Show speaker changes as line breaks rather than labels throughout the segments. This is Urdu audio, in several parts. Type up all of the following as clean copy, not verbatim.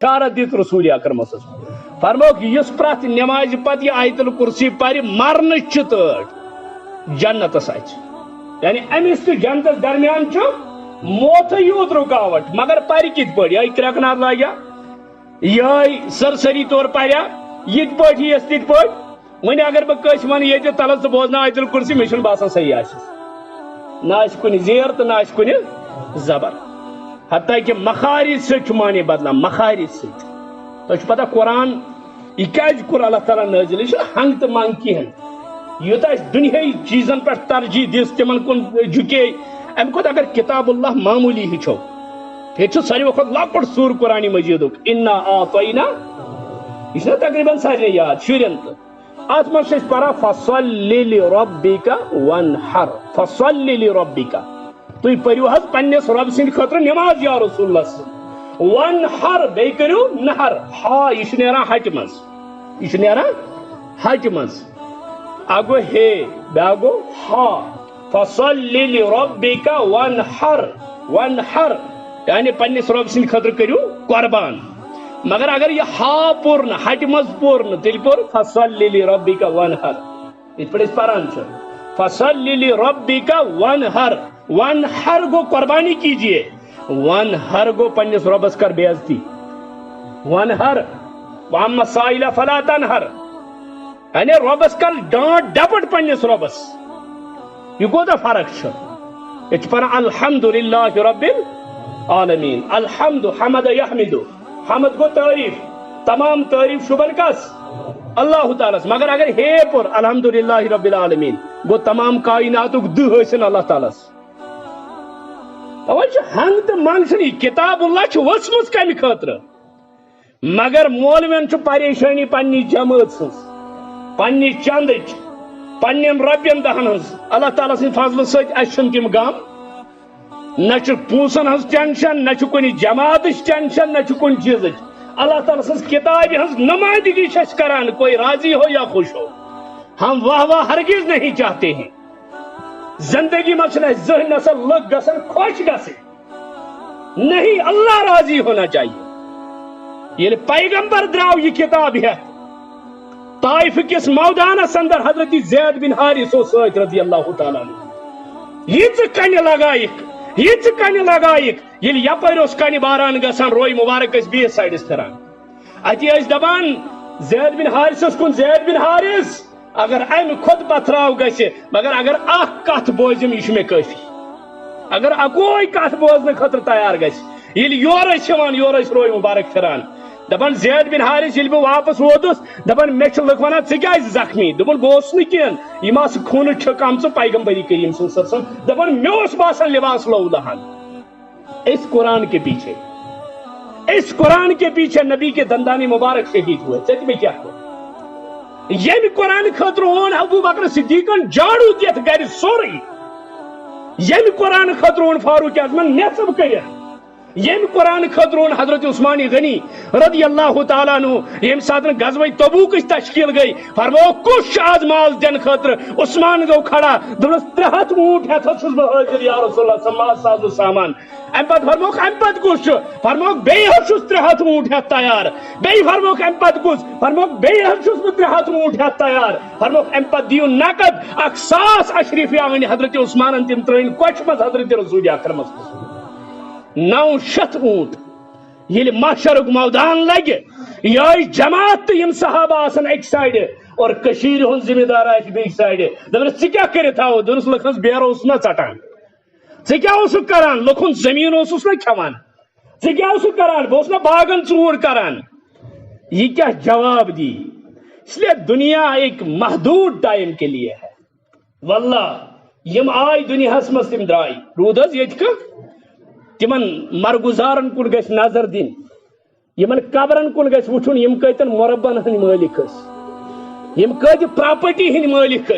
اشارت دیت رسول اکرم صلی اللہ علیہ وسلم فرموک یس پرت نماز پت یہ آیت الکرسی پری مرن تر جنتس یعنی امس تو جنتس درمیان موت یوت رکاوٹ مگر پری کت پہ یہ کرکنار لاگیا یہ سرسری طور پریا یت پہ یس تت پہ ون اگر بس ون یہ تلس تو بوزنا آیت الکرسی مجھے باسان صحیح نہ کن زیر تو نہ کن زبر حتیٰ کہ مخارج سے معنی بدلان مخارج سے تو پتہ قرآن یہ کیٛازِ کوٚر اللہ تعالیٰ نازل یہ ہنگ تو منگ کہین یوتہ دنیائی چیزن پہ ترجیح دس تمن کن جھکے ام کھت اگر کتاب اللہ معمولی ہچو یہ ساروی کھت لۄکُٹ سور قرآن مجید انا اعطینا یہ تقریباً سارے یاد شرین تو ات من پڑا فصلی لربک وانحر فصلی لربک تھی پریو حض پنس رب سند خاطر نماز یا رسول اللہ صلی اللہ علیہ وسلم وانحر بی کرو نہر ہا یہ نیران ہٹ مز یہ نیران ہٹ مز اگو ہے بیا گو ہا فصلی لربک وانحر وانحر یعنی پنس رب سند خاطر کرو قربان مگر اگر یہ ہا پورن ہٹ مز پورن تیل پور فصلی لربک وانحر اس پر اس پران فصلی لربک وانحر وانحر گو قربانی کیجئے وانحر گو پنس ربس کر بے عزتی وانحر واما السائل فلا تنحر یعنی ربس کر ڈانٹ ڈپٹ پنس ربس یہ کوتا فرق یہ پڑھا الحمدللہ رب العالمین الحمد حمد یحمد حمد گو تعریف تمام تعریف شبن کس اللہ تعالیٰ مگر اگر ہے پر الحمدللہ رب العالمین گو تمام کائنات دہ حسن اللہ تعالیٰ ہنگ تو منگسنی کتاب اللہ وسمت کم خاطر مگر مولوین پریشانی پنی جماعت سز پنی چند پن رپین دہن ہز اللہ تعالیٰ سن فضل ستن تم غم نہ پونسن ہز ٹینشن نہ کن جماعت ٹینشن نہ کن چیز اللہ تعالیٰ سن کتاب ہز نمائندگی کران کوئی راضی ہو یا خوش ہو ہم واہ واہ ہرگز نہیں چاہتے ہیں زندگی میں ذہن نسل لگ گسن خوش گسے نہیں اللہ راضی ہونا چاہیے یہ پیغمبر دراو یہ کتاب ہے طائف کس مودانس اندر حضرت زید بن حارث سید رضی اللہ تعالیٰ یہ کن لگائک یہ کن لگائک یل یپر کن باران گسان روئی مبارک بیس سائڈس پھران اتہ دپان زید بن حارثس کن زید بن حارث اگر ام خود پتھراو گسے مگر اگر اخ کت بوزم یہ میں کافی اگر اکوئی کت بوزن خاطر تیار گس یل یور یور روئی مبارک پھران دپان زید بن حارث یل بہ واپس ووتس دپان مے لک ونان ژٕ کیازِ زخمی دپان بہ اوسُس نہٕ کینٛہہ یِم آسہٕ خوٗنہٕ چھکھ آمژٕ پیغمبری کریم صلی اللہ علیہ وسلم دپان مے اوس باسان لباس لو لہن اس قرآن کے پیچھے اس قرآن کے پیچھے نبی کے دندان مبارک شہید ہوئے ژےٚ تہِ مےٚ کیٛاہ کوٚر ییٚمہِ قرآن خٲطرٕ اوٚن ابوٗ بکر صدیقن جاڑو دِتھ گرِ سورُے ییٚمہِ قرآن خٲطرٕ اوٚن فاروق اعظمن نٮ۪صب کٔرِتھ یم قرآن خاطر اون حضرت عثمان غنی رضی اللہ تعالیٰ عنہ یم سات غزوہ تبوک تشکیل گئی فرمو کش آز مال دن خاطر عثمان گو کھڑا دس 300 اونٹ ہے حاضر یا رسول اللہ صلی اللہ ساز و سامان ام پت فرموک ام پت کش فرموک بی حس 300 اونٹ ہے تیار بی فرموک ام پت کس فرموک بی حس 300 اونٹ ہے تیار فرموک ام پت دیو نقد 100 اشریفی آمین حضرت عثمان تم ترین کوچ مز حضرت رسول اکرم 900 اونٹ یل محشرک میدان لگے یہ جماعت یم صحابہ آسن ایک سائڈ اور کشیر ہن ذمہ دار آس بیک سائڈ دپس ژٕ کیٛاہ کٔرِتھ تھاو دپس لکھنس بیر اوس نا ژٹان ژٕ کیٛاہ اوسُکھ کران لکھن زمین اوسُس نا کھٮ۪وان ژٕ کیٛاہ اوسُکھ کران بہٕ اوسُس نا باغن ژوٗر کران یہ کیا جواب دی اس لیے دنیا ایک محدود ٹائم کے لیے ہے واللہ یم آئی دنیا مز تم درائے رود حظ یت تمن مرگزارن کن گھ نظر دن یمن قبرن کن گھ وچن یم کتن مربن ہند مالک یم کت پراپرٹی ہند مالک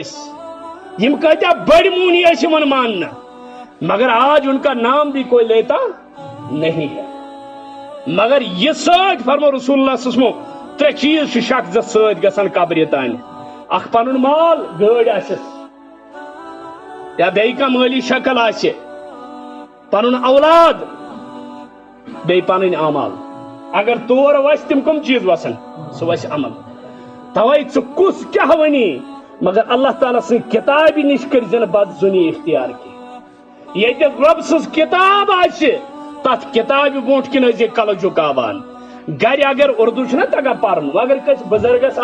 یم کتیا بڑ مونی یمن ماننا مگر آج ان کا نام بھی کوئی لیتا نہیں ہے مگر یہ سچ فرمو رسول اللہ صلی اللہ علیہ وسلم 3 چیز شخص ست گھن قبر تان اخ پن مال گاڑ آسس یا بیٚیہِ کانٛہہ مالی شکل آسہِ پنن اولاد بی پن اعمال اگر تور وس تم کم چیز وسن سہ وس عمل توے کس کیا ونی مگر اللہ تعالیٰ سن کتاب نش کر بد زنی اختیار کی یہ رب سز کتاب تت کتاب برو کن کل جکاوان گر اگر اردو چھ تگا پرن اگر کس بزرگس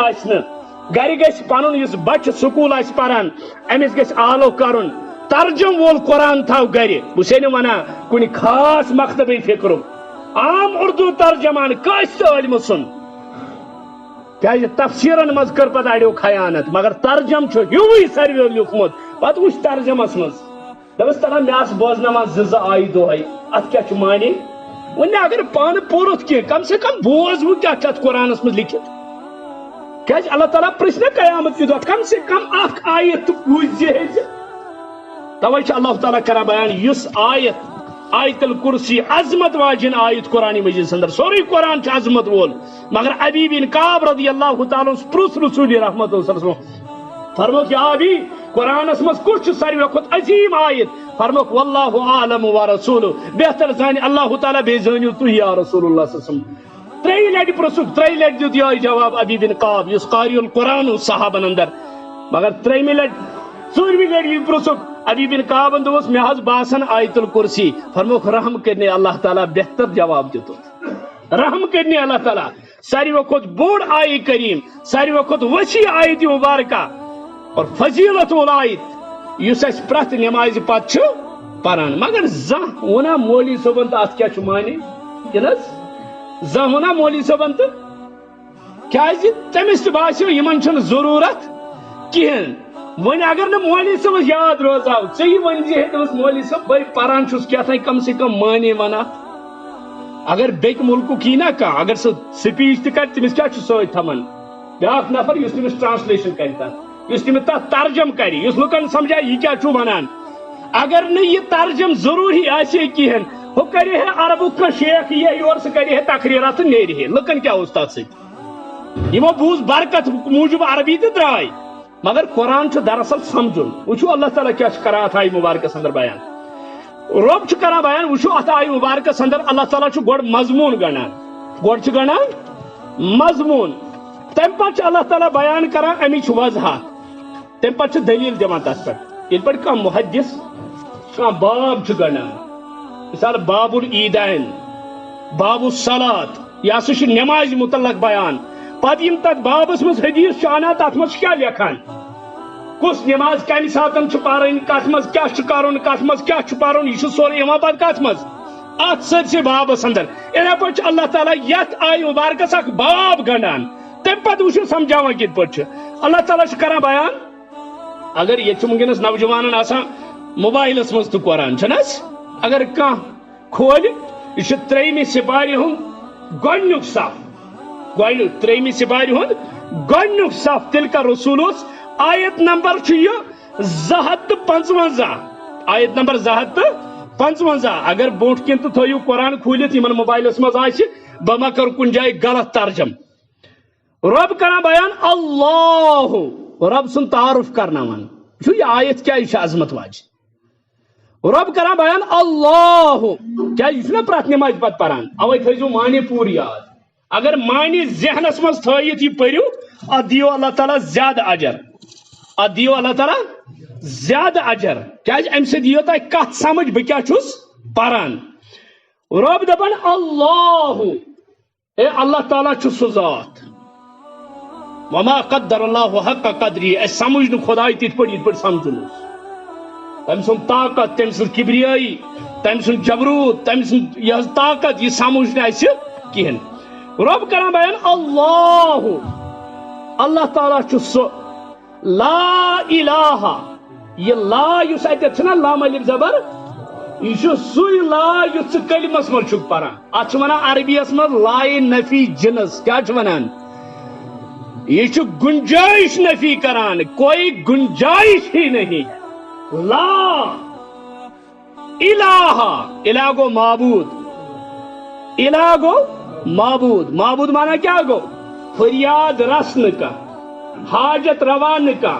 گر گھ پن بچہ سکول پران امس گھ آلو کرن ترجم وول قرآن تھو گر بہ ونان کن خاص مکتبی فکر عام اردو ترجمان کس علم سن تفسیرن مز کر پتہ اڑو خیانت مگر ترجم ہی سروے لیوکھمت پتہ وچ ترجمس مز دپس ترا مے بوزناوان زٕ آیہِ دۄہے ات کیا معنی ون اگر پان پورت کی کم سے کم بوز وہ کیا ات قرآنس مز لکھت کیا اللہ تعالیٰ پرسن قیامت کی دہ کم سے کم اخ آیت بوز توے اللہ تعالیٰ کران بیان اس آیت الکرسی عظمت واجن آیت قرآن مجید اندر سوری قرآن عظمت وول مگر ابی بن کعب رضی اللہ تعالیٰ پرس رسول رحمت اللہ صلی اللہ علیہ وسلم فرموک یا ابی قرآنس مز کس ساروی کھت عظیم آیت فرموک واللہ عالم و رسول بہتر زانی اللہ تعالیٰ بے زانیو تو یا رسول اللہ صلی اللہ علیہ وسلم تری لٹ پرسک تری لٹ دیت یہ جواب ابی بن کعب اس قاری القرآن صحابن اندر مگر تری لٹ ژوٗرمہِ لٹہِ یہ پرسک ابی بن کعب دوس مے حظ باسان آیت الکرسی فرموک رحم کرنے اللہ تعالیٰ بہتر جواب دیت رحم کرنے اللہ تعالیٰ ساروی کھت بوڑ آئی کریم ساروی کھت وسیع آیت مبارکہ اور فضیلت وول آیت اس پرت نماز پتہ پران مگر زہ ونا مولی صبن تو ات کیا معنی زہ ونا مولی صبن تو تمس تہ باسیو یمن چھن ضرورت کہین ون اگر نا مولی صبس یاد روزاو ژے ون دس مولی صب بھائی پران چھس کیا کم سے کم معنی ونان اگر بیک ملک نا کھانا اگر سہ سپیچ تہ کر تمس کیا ست تھمان بیاکھ نفر اس تمس ٹرانسلیشن کر اس تمس تک ترجم کر اس لکن سمجھا یہ کیا ونان اگر نہ یہ ترجم ضروری آسے کہین وہ کرے ہے عربک کا شیخ یہ اور سہ کرے ہے تقریرات نیرے ہے لکن کیا اس تک سمو بوز برکت موجود عربی تہ درائے مگر قرآن دراصل سمجھن وچو اللہ تعالیٰ کیا کران ات آیہ مبارکس اندر بیان رب کران بیان وچو ات آیہ مبارکس اندر اللہ تعالیٰ گوڑ مضمون گنان گوڑ گنان مضمون تم پتہ اللہ تعالیٰ بیان کران امچ وضاحت تم پتہ دلیل دِوان تس پہ یل پہ محدث باب گنان مثال باب العیدین باب الصلاۃ یہ سا نماز متعلق بیان پتہ یم تک بابس مز حدیث انا تر مز کیا لکھان کس نماز کم سات پرن کت مز کیا کرن کت مز کیا پرن یہ سورے پتہ کت مز ات سرسے بابس اندر اتھے پہ اللہ تعالیٰ یت آیہ مبارکس اخ باب گنان تم پتہ وچو سمجھاوان کت پہ اللہ تعالیٰ کران بیان اگر یہ ونکس نوجوان موبائلس مز تو قرآن چھنس اگر کھانا کھول یہ تریمہ سپارِ ہند گۄڈنیُک صف تریمہ سپارِ ہند گۄڈنیُک صف تلکا رسولس آیت نمبر یہ 255 آیت نمبر 255 اگر بوٹ کن تو تھو قرآن کھولت ان موبائلس مز بہ ما کر کن جائے غلط ترجم رب کران بیان اللہ رب سن تعارف کرناوان یہ آیت کیا یہ عظمت واج رب کران بیان اللہ کیا یہ پرت نماز پتہ پران اوے تھو معنی پور یاد اگر معنی ذہنس مز تھیت یہ پریو ات دیو اللہ تعالیٰ زیادہ اجر ات دیو اللہ تعالیٰ زیادہ اجر کیا ام سے دیو تہ کت سمجھ بہ کیا چھس پران رب دپان اللہ اے اللہ تعالیٰ چھ سہ ذات وما قدر اللہ حق قدری اس سمجھ نو خدای تت پہ سمجھن تم سن طاقت تم سن کبریائی تم سن جبروت تم سن یہ طاقت یہ سمجھ نہ کہین رب کران بیان اللہ اللہ تعالیٰ سہ لا الہ یہ لا اس اتھ لام الف زبر یہ سوی لا یس کلمس مز پران ات ونان عربیس مز لائے نفی جنس کیا ونان یہ گنجائش نفی کران کوئی گنجائش ہی نہیں لا الہ الہ گو معبود الہ گو معبود معبود مانا کیا گو فریاد رسن کا حاجت روان کا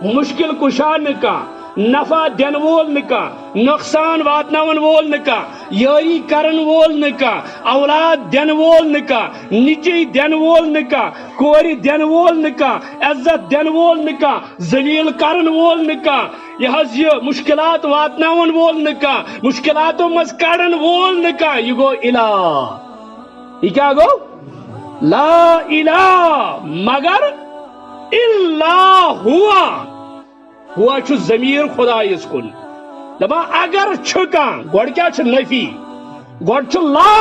مشکل کشان کا نفع دن وول نکا نقصان واتناون وول نکا یاری کرن وول نکا اولاد دن وول نکا نچی دن وول نکا کوری دن وول نکا عزت دن وول نکا ذلیل کرن وول نکا یہ مشکلات واتناون وول نکا مشکلاتوں مز کڑن وول نکا یہ گو الہ یہ کیا گو لا الہ مگر الا ہوا چھ ضمیر خدایس کن دپان اگر چھکان گوڑ کیا چھ نفی گوڑ چھ لا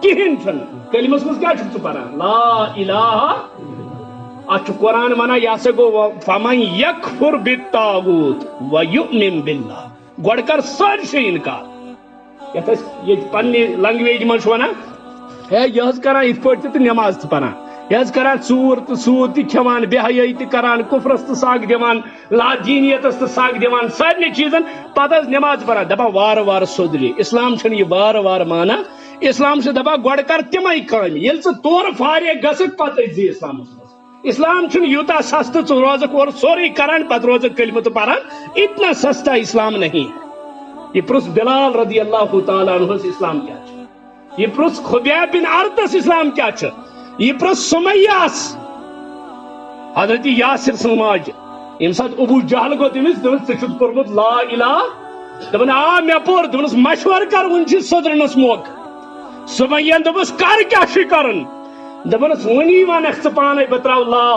کہین چھن کلمس مز کیا چھ پران لا الہ اچھ قرآن منا یا سے گو فمن یکفر بالطاغوت ویؤمن باللہ گوڑ کر سارے انکار یہ پنی لنگویج من ونان ہے یہ کران ات پہ تو نماز تہ پران یہ کران ژور تو سود تہ کھوان بے حیائی تہ کران کفرس تہ ساگ دِوان لا دینیتس تہ ساگ دِوان سارے چیزن پتہ نماز پران دپان وار وار سودری اسلام چھن یہ وار وار مانا اسلام سے دپان گوڑ کر تمے کام یل ژٕ تور فارغ گژھکھ پتہ زی اسلامس مز اسلام چھن یوتا سست ژٕ روزکھ اور سورے کران پتہ روزکھ کلمہ تہ پران اتنا سستا اسلام نہیں ہے یہ پرس بلال رضی اللہ تعالیٰ عنہ اسلام کیا ہے یہ پرس خبیب بن ارطس اسلام کیا چھ یہ پرس سمیاس حضرت یاسر سن ماج یم سات ابو جہل گو تمس ژےٚ پورمت لا الہ دپان آ مے پور دپنس مشور کر ون چھ صدرنس موقع سمیان دپس کر کیا چھ کرن دپنس ونی ونکھ ژٕ پانے بہ تراو لا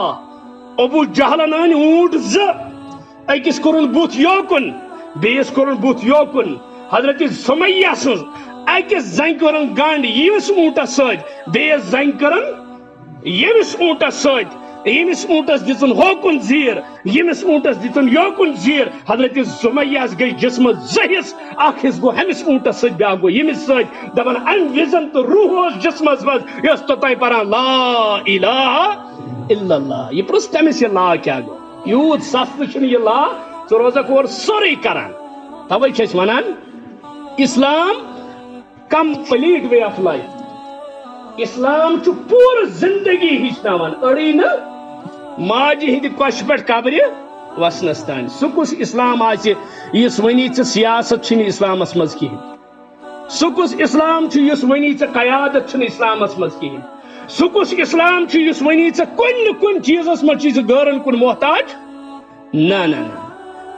ابو جہلن ان اونٹ ز اکس کورن بوت یوکن بیس کورن بوت یوکن حضرت سمیہ سن اکس زنگ کرن گانڈ یمس اونٹس ست بیس زنگ کرن یمس اونٹس ست یمس اونٹس دتن ہوکن زیر یمس اونٹس دتن یوکن زیر حضرت سمیہس گئی جسم زہس اخ حص گو ہمس اونٹس ست بیاکھ گو یمس ست دپان ام وزن تو روح اس جسمس مز یس توتائی پران لا الہ الا اللہ یہ پرس تمس یہ لا کیا گو یوت سست چھن یہ لا ژٕ روزکھ اور سورے کران توے چھ أسۍ ونان اسلام کمپلیٹ وے آف لائف اسلام چھ پور زندگی ہچناوان اڑی نا ماجہ ہند کوش پہ قبر وسنس تان سہ کس اسلام آس ونی ژے سیاست چھن اسلامس مز کہین سہ کس اسلام چھ ونی ژے قیادت چھن اسلامس مز کہین سہ کس اسلام چھ ونی ژے کن چیزس مز چھ غیرن کن محتاج نا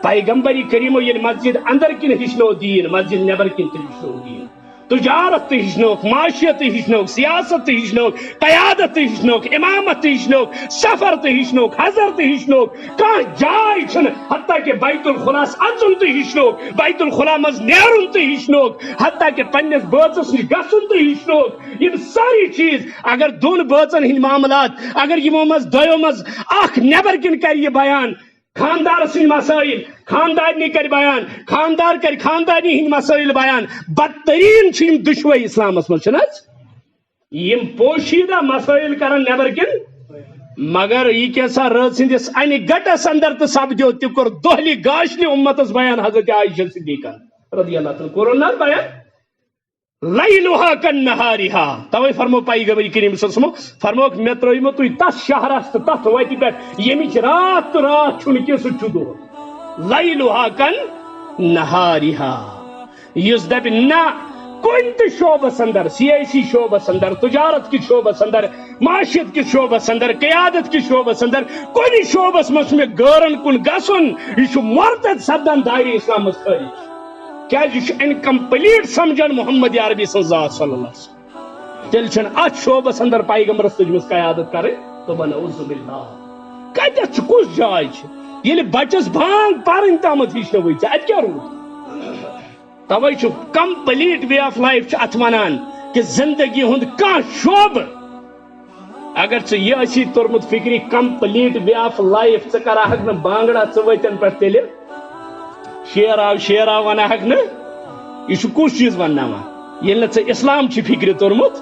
پیغمبری کریمو یل مسجد اندر کن ہچنو دین مسجد نبر کن تہ ہچنو دین تجارت تہ ہچنوک معاشیت تہ ہچنوک سیاست تہ ہچنوک قیادت تہ ہچنوک امامت تہ ہچنوک سفر تہ ہچنوک حضر تہ ہچنوک کان جائے چھن حتیٰ کہ بیت الخلاس اژن تہ ہچنوک بیت الخلا مز نیرن تہ ہچنوک حتیٰ کہ پننس بٲژس نش گژھن تہ ہچنوک یم ساری چیز اگر دون بٲژن ہند معاملات اگر یمو مز دۄیو مز اکھ نیبر کن کر یہ بیان خاندار سن مسائل خاندارنی کر بیان خاندار کر خاندانی ہند مسائل بیان بدترین چھ یم دشوئی اسلامس مز چھناز یم پوشیدہ مسائل کرن نیبر کن مگر یہ کیسا رات سندس ان گٹس اندر تو سپدو تہ کور دہلی گاشنی امتس بیان حضرت عائشہ صدیقہ رضی اللہ تعالی کورن نا بیان لیلها کنہارها توے فرمو پیغمبر کریم صلی اللہ علیہ وسلم فرموک مے ترایمو تُہۍ تس شہرس تو تس وتہ پہ یمچ رات تو رات چھن کی سہ چھ دۄہ لیلها کنہارها یس دپ نہ کن تہ شعبس اندر سیاسی شعبس اندر تجارت کی شعبس اندر معاشیت کی شعبس اندر قیادت کی شعبس اندر کن شعبس مس میں غیرن کن گژھن یہ مرتد سپدان دائرہ اسلامس خارج کیا انکمپلیٹ سمجھن محمد عربی سن ذات صلی اللہ علیہ وسلم تیل چھن ات شعبس اندر پیغمبرس تجمس قیادت کرے تو بنعوذ باللہ کتھ کس جائے یل بچس بانگ پرن تامت ہچنوی ات کیا روز توے کمپلیٹ وے آف لائف ات ونان کہ زندگی ہند کان شعبہ اگر ژے یہ اسی تورمت فکری کمپلیٹ وے آف لائف ژے کراہک نہ بانگڑا ژوتن پہ تیل شیر آو ونہ نا یہ کس چیز ونناوان یل نا اسلام چھ فکر تورمت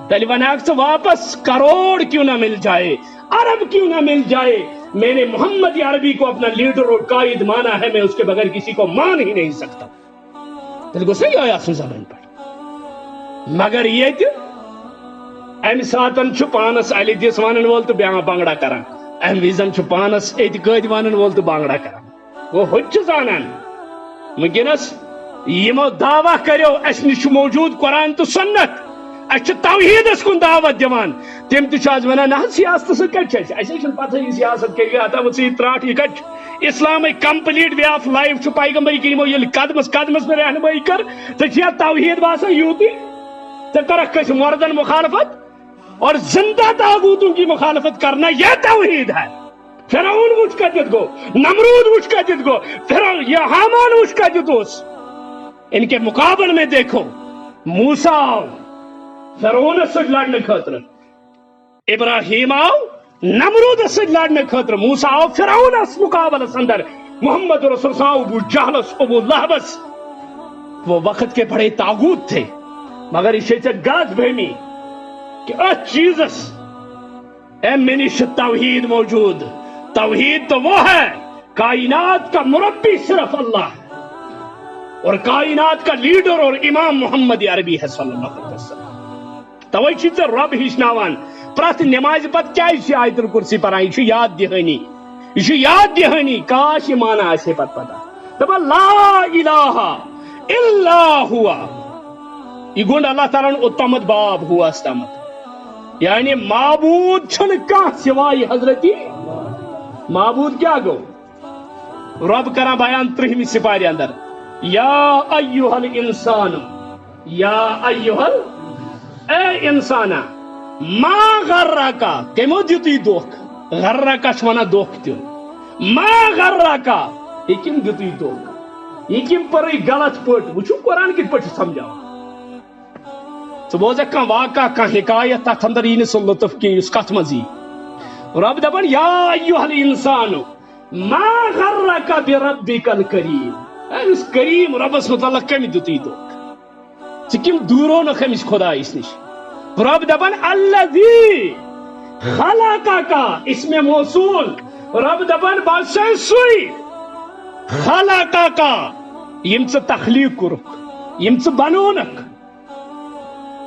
تیل ونہ ژے واپس کروڑ کیوں نہ مل جائے عرب کیوں نہ مل جائے میں نے محمد عربی کو اپنا لیڈر اور قائد مانا ہے میں اس کے بغیر کسی کو مان ہی نہیں سکتا تیل کو صحیح آیا سن زبان پر مگر یہ ام ساتن چھ پانس علی دس ونن وول تو بیاں بانگڑا کران ام وزن چھ پانس ات قائد ونن وول تو بانگڑا کران وہ ہوچ زانان ونکس یمو دعویٰ کرو اس نش موجود قرآن تو سنت اس توحیدس کن دعوت دیوان تم تاز ونان نہ سیاست سچ اچھے پتہ یہ سیاست کر ہتا وہ تراٹ یہ کٹ اسلام کمپلیٹ وے آف لائف پیغمبر کرمو یل قدمس قدمس میں رہنمائی کر ٹھیک توحید باسان یوتی کرک مردن مخالفت اور زندہ تاغوتوں کی مخالفت کرنا یہ توحید ہے. فرعون وچ کتت گو, نمرود وچ کتت گو, یہ حامان وچ کتت اس. ان کے مقابل میں دیکھو موسیٰ آؤ فرعون سے لڑنے خاطر, ابراہیم آؤ نمرود سے لڑنے خاطر, موسیٰ آؤ فرعون اس مقابل اندر, محمد رسول اللہ ابو جہل ابو لہب وہ وقت کے بڑے تاغوت تھے. مگر یہ غلط فہمی کہ اس چیزس اے منش توحید موجود. توحید تو وہ ہے کائنات کا مربی صرف اللہ ہے اور کائنات کا لیڈر اور امام محمد عربی ہے صلی اللہ علیہ وسلم. توے چیز رب ہچناوان پرت نماز پت کیا آیت الکرسی پران یہ یاد دہانی, یہ یاد دہانی. کاش یہ مانا آسے پت پتہ دپا لا الہ الا ہوا, یہ گوند اللہ تعالیٰ اتمت باب ہوا استمت, یعنی معبود چھن کان سوائے حضرتی معبود. کیا گو رب کرا بیان 3 سپارے اندر, یا ایوہ الانسان, یا ایوہ اے انسانا, ما غرکا کمو دیتی دوک, غرکا شوانا دوک تیون, ما غرکا یہ کم دیتی دوک, یہ کم پر غلط پٹ وچو قرآن کت پٹ سمجھاؤ. تو بوزے کان واقع کان حکایت تک اندر این سے لطف کی اس کت مزی. رب دبن یا ایوہ الانسان ما غرک بربک الکریم, اس کریم رب اس متعلق کمی دیتی دوک چکم دورو نخمیس خدا اس نش. رب دبن الذی خلقکا اسم موصول, رب دبن بادشاہ سوئی خلقکا یم سے تخلیق کرک یم سے بنونک,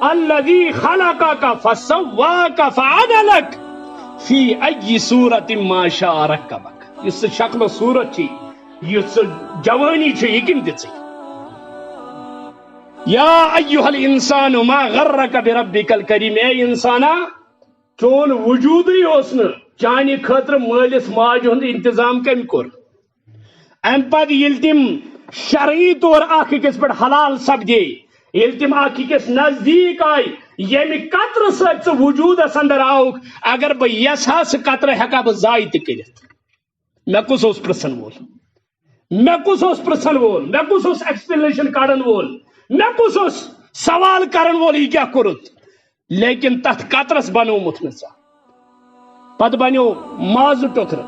الذي خلقك فسواك فعدلك في اي صورت ما شاء ركبك. اس شکل و صورت چی اس جوانی چی یہ کم دیتی. یا ایوہ الانسان ما غرک بربک الکریم, اے انسانا چون وجود ہی اسن چانی خطر مالس ماج ہند انتظام کم کر. ام پد یل تم شرعی طور آخ کس پر حلال سپدے, یل تم آکس نزدیک آئی یم قطر ست وجود اندر آؤ, اگر بہ یسا سہ قطر ہیکا بہ ضائع ترت. مے کس پرسن وول, مے کس پرسن وول, مے کس ایکسپلینیشن کڑن وول, مے کس سوال کرن وول یہ کیا کورت. لیکن تت قطرس بنومت نہ پتہ بنو ماز ٹکر,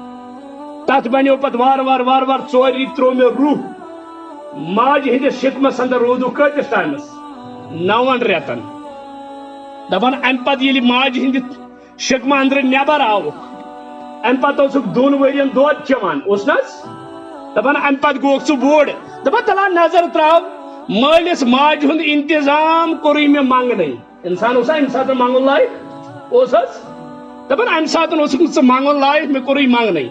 تت بنو پتہ وار وار وار وار 4 ریت ترو مے روح ماج ہندس شکمس اندر رودو کتس ٹائمس 9 ریتن. دپان ام پتہ یل ماج ہند شکمہ اندر نبر آو ام پتہ اوسک 2 ورین دود چوان اس نس. دپان ام پتہ گوک سہ بوڑ, دپان تلا نظر تراو مالس ماج ہند انتظام کوری میں منگنے. انسان اوسا ام سات منگن لائق اوسس, دپان ام سات اوسک سہ منگن لائق میں کوری منگنے.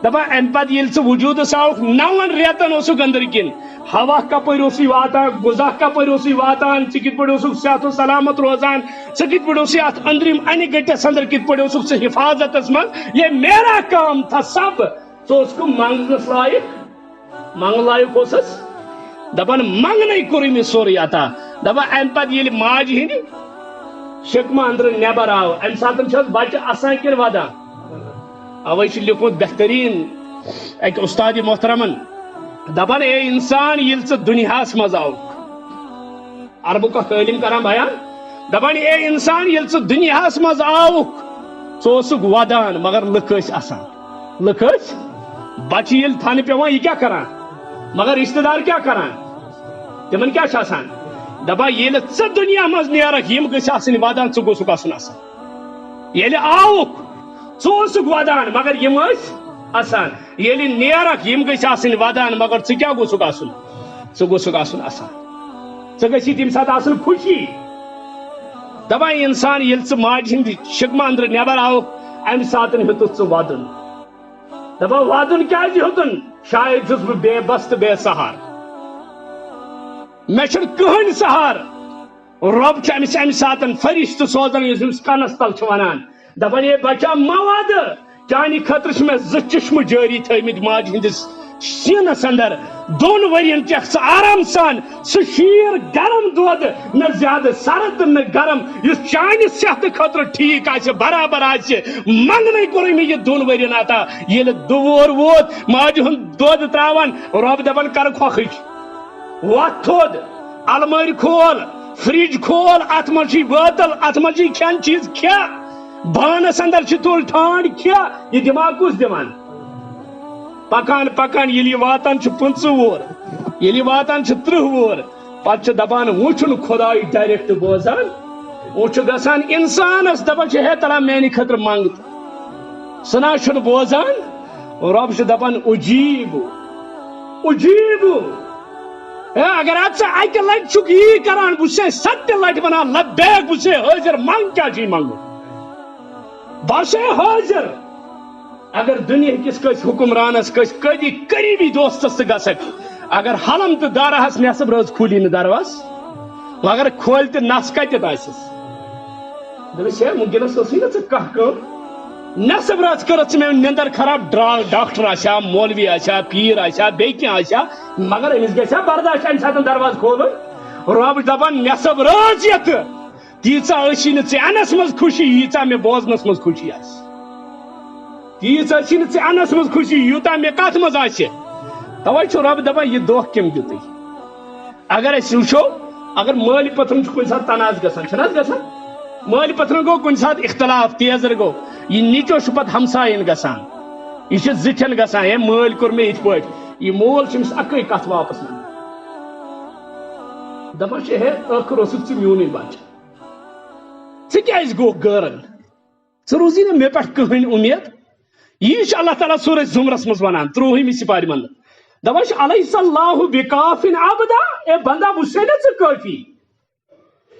دپان ام پتہ یل سہ وجودس آوک 9 ریتن اوسک اندر کن ہوا کپر اوسی واتان, غذا کپر اوسی واتان, ثہ کت پٲٹھۍ اوسُکھ صحت و سلامت روزان, ثہ کت پٲٹھۍ اوسی اتھ أنٛدرِم انہِ گٔٹِس اندر کت پٲٹھۍ اوسُکھ ژٕ حفاظتس منٛز. یہ میرا کام تھا سب. ژٕ اوسکھ منگنس لائق, منگن لائق اوسس. دپان منگنے کوٚر أمِس سورُے عطا. دپان امہِ پتہٕ ییٚلہِ ماجہِ ہٕنٛدِ شکمہ اندر نٮ۪بر آو امہِ ساتہٕ چھِ بچہ اسان کِنہٕ ودان. اوے چھُ لیوٗکھمُت بہتریٖن اکہِ اُستادِ محترمن, دپان اے انسان یل ژٕ دنیاہس مز آو, عربک تعلیم کران بیان, دپان اے انسان یل ژٕ دنیاہس مز آوک ژٕ اوسکھ ودان مگر لُکھ ٲسۍ آسان. لُکھ ٲسۍ بچہ یل تھنہ پیوان یہ کیا کران, مگر رشتہ دار کیا کران, تمن کیا چھ آسان. دپان یل ژٕ دنیا مز نیرکھ یم گژھِ آسٕنۍ ودان ژٕ گوٚژھُکھ آسُن آسان. ییٚلہِ آوُکھ ژٕ اوسکھ ودان مگر یم ٲسۍ آسان. ییٚلہِ نیرکھ یم گژھِ آسٕنۍ ودان مگر ژٕ کیا گوٚژھُکھ آسُن, ژٕ گوٚژھُکھ آسُن آسان. ژٕ گژھی تمہِ ساتہٕ آسٕنۍ خوشی. دپان انسان ییٚلہِ ژٕ ماجہِ ہٕنٛدِ شکمہ اندر نٮ۪بر آوُکھ امہِ ساتہٕ ہیوٚتُتھ ژٕ ودُن. دپان ودُن کیازِ ہیوٚتُن, شاید چھس بہ بے بس تو بے سہار مے چھن کہن سہار رب چھ امس امہ سات فرشتہ سوزان یس امس کنس تل چھ ونان دپان اے بچہ مواد چانہ خطر چھ مے ز چشم جاری تھمت ماج ہندس سینس اندر 2 ورین چکھ ثہ آرام سان سہ شیر گرم دود نہ زیادہ سرد نہ گرم اس چانہ صحت خطر ٹھیک آسہ برابر آسہ منگنے کور مے یہ 2 ورین عطا یل دوور ووت ماج ہند دود تراوان رب دپان کر کھوکھچ وات تھود الماری کھول فریج کھول ات مجھ بوتل ات مجھ کھین چیز کھیا بانس اندر چھ تل ٹھانڈ کھیا یہ دماغ کس دان پکان پکان یلی واتان چھ 25 وور یلی واتان چھ 30 وور پتہ چھ دپان وچھن خدائی ڈائریکٹ بوزان وہ چھ گسان انسانس دپان چھ ہے تلا میانہ خطر منگت سنا چھ بوزان رب چھ دپان اجیب اجیب اگر آپ اکہ لٹ چھ یہ کران بہ 7 لٹ ونان لبیک بہ حاضر منگ کیا چی منگو بس حاضر اگر دنیا کس کس حکمرانس کس کدی قریبی دوستس تو گسک اگر حلم تو دارہس نصب روز کھولی نا درواز اگر کھول تو نس کتت آسس دپس ہے ونکس سی نا ژٕ نصب روز کر مے نندر خراب ڈاکٹر آسیا مولوی آسیا پیر آسیا بی کی آسیا مگر امس گھا برداشت امہ سات دروازہ کھولن رب دپان نصب روز یت تیژا ٲسی نہٕ ژےٚ انس مز خوشی ییژا مے بوزنس مز خوشی آسہِ تیژ ٲسی نہٕ ژےٚ انس مز خوشی یوٗتاہ مے کتھ مز آسہِ توے چھُ رب دپان یہ دۄہ کٔمۍ دیُتٕے اگر أسۍ وٕچھو اگر مٲلۍ پٔتھرن چھُ کُنہِ ساتہٕ تنازٕ گژھان چھُنہ حظ گژھان مٲلۍ پٔتھرن گوٚو کُنہِ ساتہٕ اختلاف تیزر گوٚو یہ نیچو چھُ پتہٕ ہمساین گژھان یہ چھُ زِٹھٮ۪ن گژھان ہے مٲلۍ کوٚر مےٚ یِتھ پٲٹھۍ یہ مول چھُ أمِس اکٕے کتھ واپس ونان دپان چھِ ہے ٲخر اوسُکھ ژٕ میونٕے بچہِ ژٕ کیازِ گوٚکھ غٲرن ژٕ روزی نہٕ مےٚ پٮ۪ٹھ کٕہٕنۍ اُمید یہ چھ اللہ تعالیٰ سورہ زمرس مز ونان 30 سپارِ منٛز دپان چھ الیس اللہ بکافن عبدا اے بندہ وچھے نا ژٕ کٲفی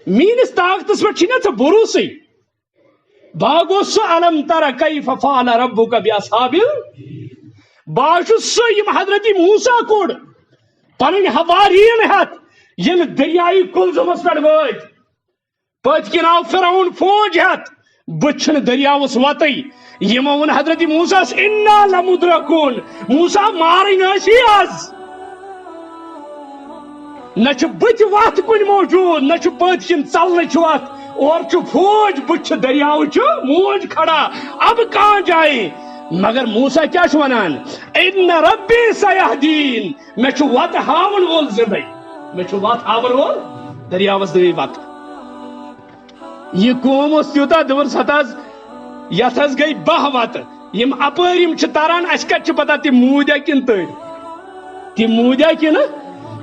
میٲنس طاقتس پٮ۪ٹھ چھی نا ژےٚ بروسے بہٕ گوٚوس سُہ الم تر کیف فعل ربک باصحاب بہٕ چھُس سُہ یم حضرت موسیٰ کوٚر پنٕنۍ حوارین ہٮ۪تھ ییٚلہِ دریایہِ کُلزُمس پٮ۪ٹھ وٲتۍ پٔتۍ کِنۍ آو فرعون فوج ہٮ۪تھ بہٕ چھُنہٕ دریاوس وتٕے یمو ون حضرت موسیٰ انا لمدرکون موسیٰ مارن ٲسی آز نہ چھ بتھ وتھ کن موجود نہ چھ پٔتۍ کِنۍ ژلنٕچ وتھ اور چھ فوج بچ دریاو چھ موج کھڑا اب کہاں جائے مگر موسیٰ کیا چھ ونان ان ربی سیہدین میں چھ وت ہاون وول زندے میں چھ وت ہاون وول دریاوس دے وت یہ قوم اس تیوتاہ دور ستاز یت حظ گئی 12 وت یم اپر یم چھ تران اس کت چھ پتہ تم مودیا کن تر تم مودیا کن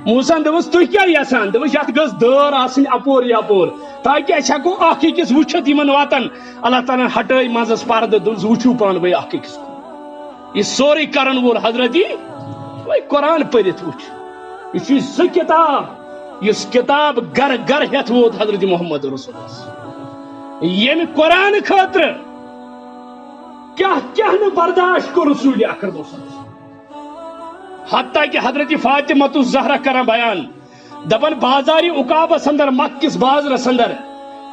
موسیٰ دپس تھی کیا یسان دپس یت گژھ دٲر آسن اپور یپور تاکہ اس ہیکو اکھ أکِس وچھت یمن واتن اللہ تعالیٰ ہٹٲے منزس پردٕ دوٚپُس وٕچھِو پانہٕ ؤنۍ اکھ أکِس کُن یہ سورُے کرن وول حضرتی وۄنۍ قرآن پٔرِتھ وٕچھ یہ چھُ سُہ کتاب یُس کتاب گر گر ہٮ۪تھ ووت حضرت محمد رسولس ییٚمہِ قرآن خٲطرٕ کیا نہ برداشت کو رسول اکرم حتیٰ کہ حضرت فاطمۃ الزہرا کران بیان دپان بازاری عقابس اندر مکس بازرس اندر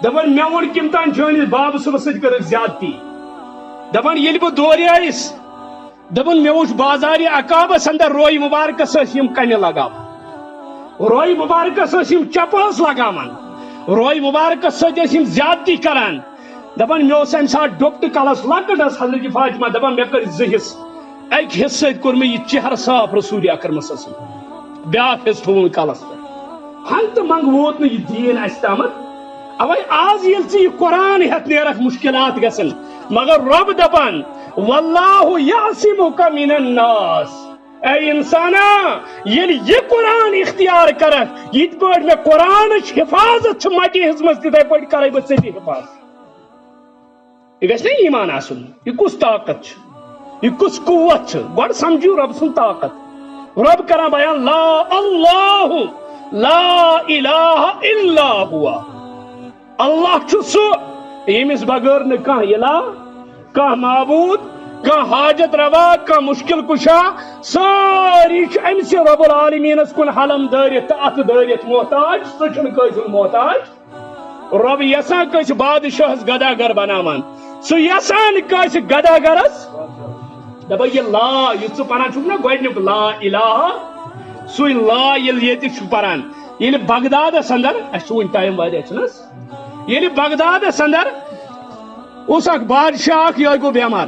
دپان مے وون کم تان چٲنِس بابہٕ صٲبس سۭتۍ کٔرٕکھ زیادتی دپان ییٚلہِ بہٕ دوریایس دپان مے وٕچھ بازاری عقابس اندر روے مبارکس ٲسۍ یم کنہِ لگاوان روے مبارکس ٲسۍ یم چپہٕ لگاوان روے مبارکس سۭتۍ ٲسۍ یم زیادتی کران دپان مے اوس امہِ ساتہٕ ڈۄپٹہٕ کلس لۄکٕٹ ٲس حضرت فاطمہ دپان مے کٔرۍ 2 حصہٕ اکہِ حصہٕ سۭتۍ کوٚر مےٚ یہِ چہرٕ صاف رسول اکرم بیاکھ حصہٕ تھوٚوُن کلس پٮ۪ٹھ ہنگ تہٕ منگ ووت نہٕ یہِ دیٖن اسہِ تامتھ اوے آز ییٚلہِ ژٕ یہِ قرآن ہٮ۪تھ نیرکھ مُشکلات گژھن مگر رب دپان واللہ یعصمک من الناس اے انسانا ییٚلہِ یہِ قرآن اختیار کرکھ یِتھ پٲٹھۍ مےٚ قرآنٕچ حفاظت چھِ مٹہِ ہٕنٛزمٕژ تِتھے پٲٹھۍ کرے بہٕ ژےٚ تہِ حفاظت یہ گژھِ نا ایمان آسُن یہ کُس طاقت چھُ یہ کُس قوت چھُ گۄڈٕ سمجھِو رب سُنٛد طاقت رب کران بیان لا اللہ لا الہ الا ہوا اللہ چھُ سُہ ییٚمِس بغٲر نہٕ کانٛہہ الہ کانٛہہ معبوٗد کا حاجت روا کا مشکل کشا ساری امس رب العالمینس کن حلم دارت ات دارت محتاج سن کس محتاج رب یسان کس بادشاہ گدا گر بناوان سو یسان کس گدا گرس دپا یہ لا یہ پران نا گۄڈنیُک لا الہ سُے لا ییٚلہِ پران ییٚلہِ بغدادس اندر اس ون ٹائم واریاہ چھنس ییٚلہِ بغدادس اندر اس اکھ بادشاہ اکھ یہ گو بیمار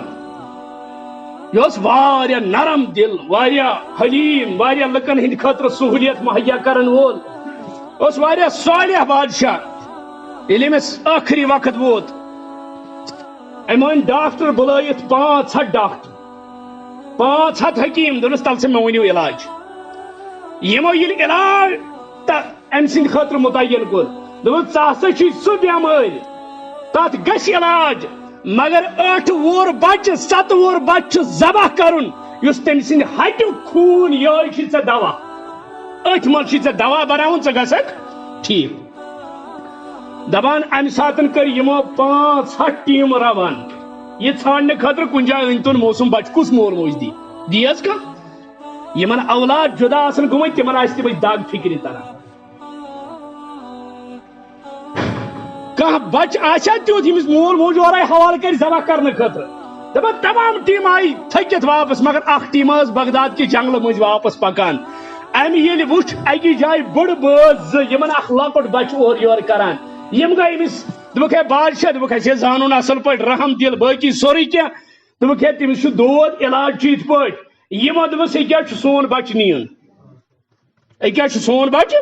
یہ اس واریاہ نرم دل واریاہ حلیم واریاہ لکن ہند خاطر سہولیت مہیا کرن وول اس واریاہ صالح بادشاہ ییٚلہِ أمِس آخری وقت ووت أمۍ أنۍ ڈاکٹر بُلٲیِتھ 500 ڈاکٹر 500 حکیم دونس تل سے مے ؤنِو علاج یمو ییٚلہِ علاج أمۍ سٕنٛدِ خٲطرٕ متعین کوٚر دوٚپُکھ ژٕ ہسا چھُے سُہ بٮ۪مٲرۍ تتھ گژھِ علاج مگر 8 وُہُر بچہ 7 وُہُر بچہ چھُ ذبح کرُن یُس تٔمۍ سٕنٛدِ ہٹیُک خوٗن یہے چھُے ژےٚ دوا أتھۍ منٛز چھُے ژےٚ دوا بناوُن ژٕ گژھکھ ٹھیک دپان امہِ ساتہٕ کٔر یِمو 500 ٹیٖم روان یہ ژھانڈنہٕ خٲطرٕ کُنہِ جایہِ أنۍ تون موسم بچہ کُس مول موج دی حظ کانٛہہ یمن اولاد جدا آسن گٔمٕتۍ تِمن آسہِ تِمے دگ فکرِ تران کانٛہہ بچہ آسیا تیُتھ ییٚمِس مول موج اورے حوالہٕ کر ذبح کرنہٕ خٲطرٕ دپان تمام ٹیم آیہِ تھٔکِتھ واپس مگر اکھ ٹیم ٲس بغداد کہِ جنگلہٕ مٔنٛزۍ واپس پکان امہِ ییٚلہِ وُچھ اکی جایہِ بٔڑ بٲژ زٕ یمن اکھ لۄکُٹ بچہ اورٕ یورٕ کران یم گٔے أمِس دوٚپُکھ ہے بادشاہ دوٚپُکھ اَسہِ زانُن اصل پٲٹھۍ رحم دل باقٕے سورُے کینٛہہ دوٚپُکھ ہے تٔمِس چھُ دود علاج چھُ یِتھ پٲٹھۍ یمو دوٚپُس یہِ کیٛاہ چھُ سون بچہ نِیُن یہِ کیٛاہ چھُ سون بچہ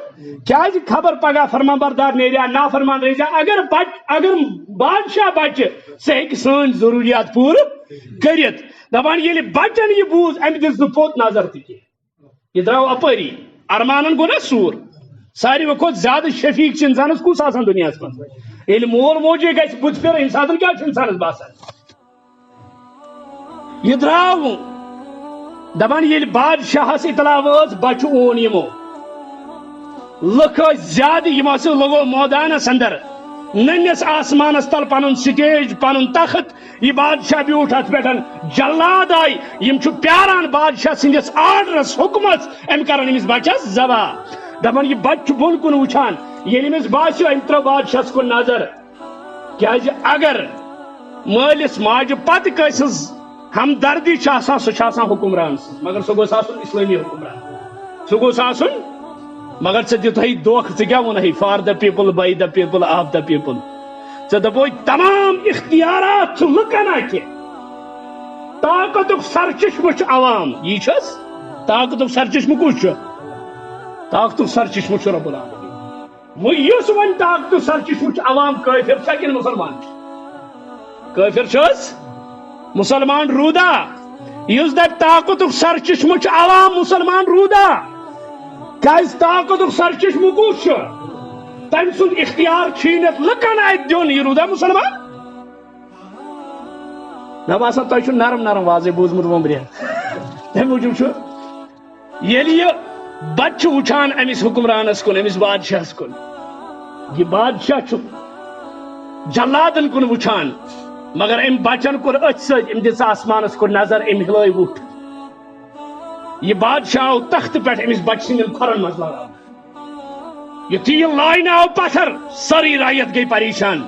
کیٛازِ خبر پگاہ فرمانبردار نیریا نافرمان روزیا اگر بادشاہ بچہ سُہ ہیٚکہِ سٲنۍ ضروٗریات پوٗرٕ کٔرِتھ دپان ییٚلہِ بچن یہِ بوٗز امہِ دِژ نہٕ پوٚت نظر تہِ کینٛہہ یہِ درٛاو اپٲری ارمانن گوٚو نا سوٗر ساروی کھۄتہٕ زیادٕ شفیق چھُ انسانس کُس آسان دُنیاہس منٛز ییٚلہِ مول موجی گژھِ بُتھِ پھِرٕ امہِ ساتہٕ کیٛاہ چھُ انسانس باسان یہِ درٛاو دپان ییٚلہِ بادشاہس اطلاع وٲژ بچہ اون یمو لُکھ ٲسۍ زیادٕ یِم ہسا لوگو مٲدانس اندر نٔنِس آسمانس تل پنُن سٹیج پنُن تخت یہ بادشاہ بیوٗٹھ اتھ پٮ۪ٹھ جلاد آیہِ یِم چھُ پیاران بادشاہ سٕنٛدِس آرڈرس حُکمس أمۍ کرن أمِس بچس ذبح دپان یہ بچہ چھُ بۄن کُن وٕچھان ییٚلہِ أمِس باسیو أمۍ ترٲو بادشاہس کُن نظر کیٛازِ اگر مٲلِس ماجہِ پتہٕ کٲنٛسہِ ہمدردی چھِ آسان سُہ چھُ آسان حُکمران سٕنٛز مگر سُہ گوٚژھ آسُن اسلٲمی حُکمران سُہ گوٚژھ آسُن مگر ژےٚ دِتہی دھوکہٕ ژٕ کیٛاہ ووٚنہی for the people by the people of the people ژےٚ دوٚپُے تمام اختیارات چھِ لُکن اتھِ طاقتُک سرچشمہٕ چھُ عوام یی چھس طاقتُک سرچشمہٕ کُس چھُ طاقتُک سرچشمہٕ چھُ رۄب العالمیٖن وۄنۍ یُس وۄنۍ طاقتُک سرچشمہٕ چھُ عوام کٲفر چھا کِنہٕ مُسلمان چھُ کٲفر چھُس مسلمان روٗدا یُس دپہِ طاقتُک سرچشمہٕ چھُ عوام مسلمان روٗدا کیٛازِ طاقتُک سرچشمہٕ کُس چھُ تٔمۍ سُنٛد اختیار چھیٖنِتھ لُکن اتھِ دیُن یہِ روٗدا مسلمان مےٚ باسان تۄہہِ چھُ نرم نرم وازے بوٗزمُت وۄمبرِ تمہِ موٗجوٗب چھُ ییٚلہِ یہِ بچہ چھُ وٕچھان أمِس حُکمرانس کُن أمِس بادشاہس کُن یہِ بادشاہ چھُ جلادن کُن وٕچھان مگر أمۍ بچن کوٚر أتھۍ سۭتۍ أمۍ دِژ آسمانس کُن نظر أمۍ ہلٲے وُٹھ یہ بادشاہ آو تختہٕ پٮ۪ٹھ أمِس بچہ سٕنٛدٮ۪ن کھۄرن منٛز لگاونہٕ یُتھُے یہِ لاینہٕ آو پتھر سٲرٕے رعیت گٔے پریشان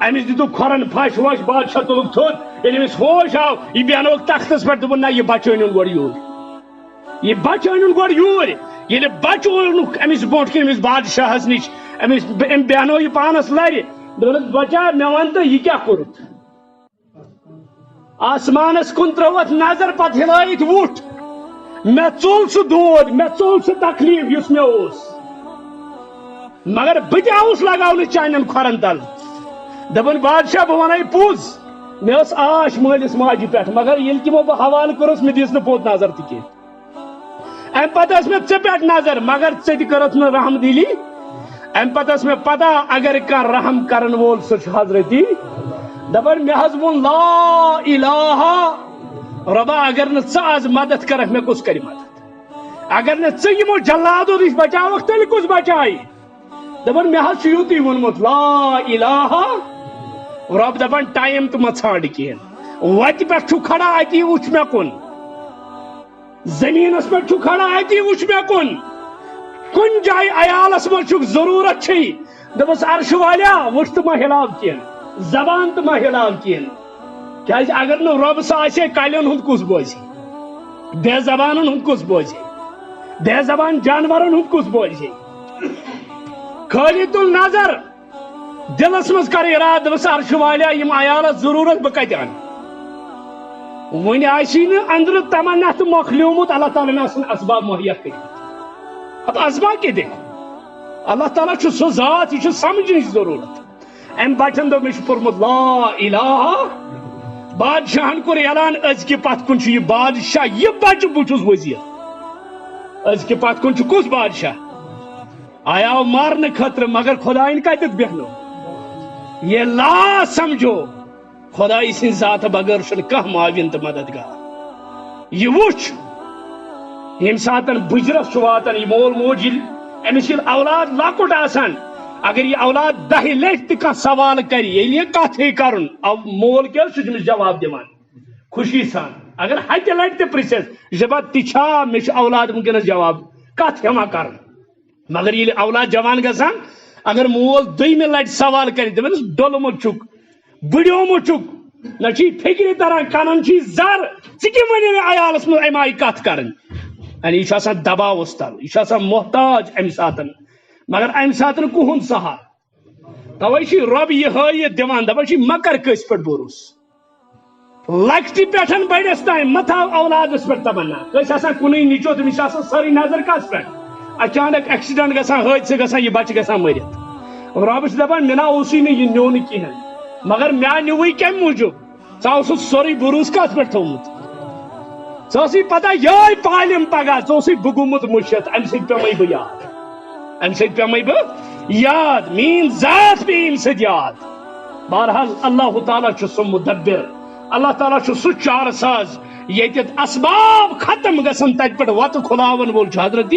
أمِس دِتُکھ کھۄرن پھش وش بادشاہ تُلُکھ تھوٚد ییٚلہِ أمِس ہوش آو یہِ بیٚہنووُکھ تختس پٮ۪ٹھ دوٚپُن نہ یہِ بچہ أنِوُن گۄڈٕ یوٗرۍ یہ بچہ أنِوُن گۄڈٕ یوٗرۍ ییٚلہِ بچہ اوٚنُکھ أمِس برونٛٹھ کِنۍ أمِس بادشاہس نِش أمۍ بیٚہنوو یہِ پانس لرِ دوٚپنس بچہ مےٚ ون تہٕ یہِ کیٛاہ کوٚرُتھ آسمانس کُن ترٲوتھ نظر پتہٕ ہلٲیِتھ وُٹھ مےٚ ژوٚل سُہ دود مےٚ ژوٚل سُہ تکلیٖف یُس مےٚ اوس مگر بہٕ تہِ آوُس لگاونہٕ چانٮ۪ن کھۄرن تل دپان بادشاہ بہٕ ونے پوٚز مےٚ ٲس آش مٲلِس ماجہِ پٮ۪ٹھ مگر ییٚلہِ تِمو بہٕ حوالہٕ کوٚرُس مےٚ دِژ نہٕ پوٚت نظر تہِ کینٛہہ امہِ پتہٕ ٲس مےٚ ژےٚ پٮ۪ٹھ نظر مگر ژےٚ تہِ کٔرٕتھ نہٕ رحم دِلی امہِ پتہٕ ٲس مےٚ پتہ اگر کانٛہہ رحم کرن وول سُہ چھُ حضرتی دپان مےٚ حظ ووٚن لا الہ رۄبا اگر نہٕ ژٕ آز مدد کرکھ مےٚ کُس کرِ مدد اگر نہٕ ژٕ یِمو جلادو نِش بچاوکھ تیٚلہِ کُس بچایہِ دپان مےٚ حظ چھُ یُتُے ووٚنمُت لا الہ رۄب دپان ٹایم تہٕ مہ ژھانڈ کینٛہہ وتہ پہ کھڑا اتی وچھ مے کن زمینس پہ کھڑا اتی وچھ مے کن جائے عیالس من ضرورت چھ دپس عرش والیا وچھ تو مہ ہلاو کین زبان تو مہ ہلاو کین کیاز اگر نو رب سا آسے کالین ہند کس بوزی بے زبانن ہند کس بوزی بے زبان جانورن ہند کس بوزی خالی تل نظر دلس مز کر اراد دپس عرش والیا یم عیالس ضرورت بہ کتہ ان ون آسی اندر تمنا تو مخلیومت اللہ تعالیٰ نے اسباب مہیا کر اب اسباب کے دیکھو اللہ تعالیٰ سو ذات یہ سمجھنے ضرورت ام بچن دو مجھ پورمت لا الہ بادشاہن کور اعلان از کے پت کن یہ بادشاہ یہ بچ بچس وزیر از کے پت کن کس بادشاہ آیا مارنے خطر مگر خدائن کتت بہنو یہ لا سمجھو خدائی سن ذات بغیر کھانا معاون تو مددگار یہ وچ یم سات بجرس واتان یہ مول موج امس اولاد لکٹ آسان اگر یہ اولاد 10 لٹھ تہ سوال کر یہ کت کر مول کیا سمس جواب دان خوشی سان اگر ہتہ لٹھ تہ پرژھس دپان تہ مے اولاد ونکس جواب کت ہما کر مگر یہ اولاد جوان گژھان اگر مول دویمہ لٹھ سوال کر دپس ڈولمت چھک بڑیومت چھک نہ فکر تران کنن چھ زر ثم ون عیالس من ام آئی کت کرن یعنی یہ دباؤس تل یہ محتاج ام سات مگر ام سات کہن سہار توے رب یہ ہائت دان دپان مکر کس پہ بروس لکٹہ پہ بڑس تین مت اولادس پہ تمنا کس کن نچو تمس ساری نظر کس پہ اچانک ایکسیڈنٹ گا حادثہ گا یہ بچہ گا مرت رب دپان مے اوسے یہ نیون کہین مگر مے نیوی کم موجود ثہ سوری بروس کت پہ تھومت ثی پتہ یہ پالم پگہ ثی بہ گومت مشت ام سی پیمے بہ یاد ام سی پیمے بہ یاد مین ذات پہ ام سی یاد بہرحال اللہ تعالیٰ سہ مدبر اللہ تعالیٰ سہ چار ساز یت اسباب ختم گھن تت پہ وت کھلاون وول حضرت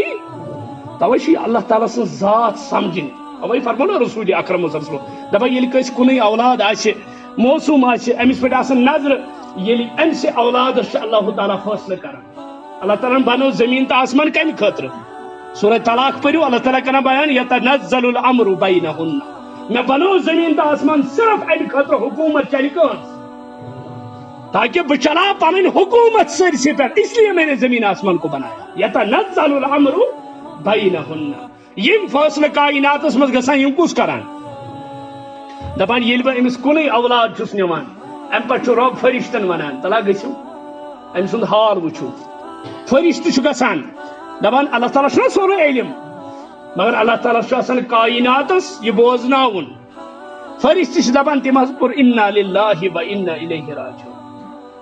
توے اللہ تعالیٰ سن ذات سمجھن اوے فرمونا رسول اکرم صلی اللہ علیہ وسلم دپان یل کس کن اولاد آسہ موسوم آسہ امس پہ نظر یل ام سے اولادس اللہ تعالیٰ فیصلہ کران اللہ تعالیٰ بنو زمین تو آسمان کم خاطر سورہ طلاق پڑھو اللہ تعالیٰ کرنا بیان یتنزل الامر بینہن میں بنو زمین تو آسمان صرف ام خاطر حکومت چل کس تاکہ بہ چلا پن حکومت سرسی پہ اس لیے میں نے زمین آسمان کو بنایا یتنزل الامر بینہن یم فیصلہ کائناتس مز گژھان یم کس کران دپان یل بہ امس کن اولاد چھس نوان ام پہ رب فرشتن ونان تلا گھو ام سند حال وچھو فرشتہ گژھان دپان اللہ تعالیٰ چھنا سورے علم مگر اللہ تعالیٰ آسان کائناتس یہ بوزناون فرشتہ دپان تم پور انا للہ و انا الیہ راجعون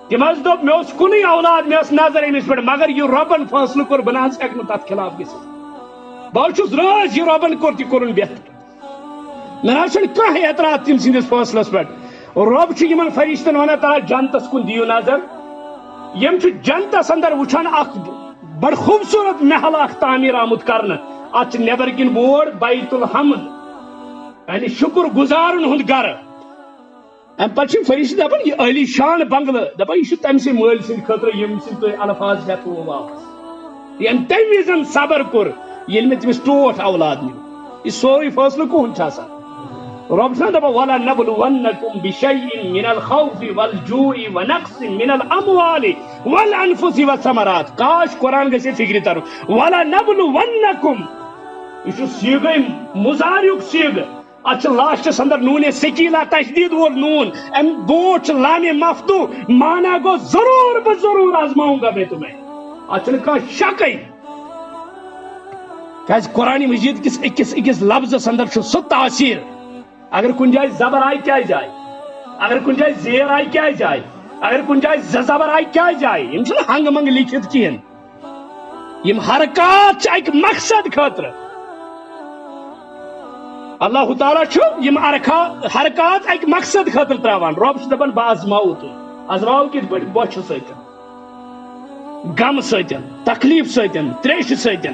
تم دپ مے کن اولاد مے نظر امس پہ مگر یہ ربن فیصلہ کور بہ ہیک تر خلاف گھت بہت راز یہ ربن کور تہ کورن بہتر مے کھانا اعتراض تم سندس فیصلس پہ رب یمن فرشتن ونان تعالیٰ جنتس کن دیو نظر یم جنتس اندر وچھان اخ بڑ خوبصورت محل اخ تعمیر آمت کرنا ات نبر کن بورڈ بیت الحمد یعنی شکر گزارن ہند گھر ام پہ فرشتہ دپان یہ علی شان بنگلہ دپان یہ تم سے مل سند خاطر یم سند تھی الفاظ ہیکو واپس یم تم وزن صبر کور یل میں تمس ٹوٹ اولاد نیو یہ سوری فیصلہ کہن آسان رب چھنا دپان وَلَنَبْلُوَنَّكُمْ بِشَيْءٍ مِّنَ الْخَوْفِ وَالْجُوعِ وَنَقْصٍ مِّنَ الْأَمْوَالِ وَالْأَنفُسِ وَالثَّمَرَاتِ کاش قرآن گژھِ فکر تر وَلَنَبْلُوَنَّكُمْ یہ سیغ مضارعک سیغ ات لاسٹس اندر نون سکیلا تشدید وول نون ام بوٹ لام مفتو مانا گو ضرور بہ ضرور آزماؤں گا میں تمہیں ات شک قرآن مجید کس اکس لفظ اندر سہ تاثیر اگر کن جائے زبر آئی کیا جائے اگر کن جائے زیر آئی کیا جائے اگر کن جائے زبر آئی کیا جائے یم ہنگ منگ لکھت کہین یم حرکات ایک مقصد خاطر اللہ تعالیٰ یم حرکات ایک مقصد خاطر تراوان رب دپان بہ آزماؤ تھی آزماؤ کت پہ بوچھ ست غم ست تکلیف ست تریش ست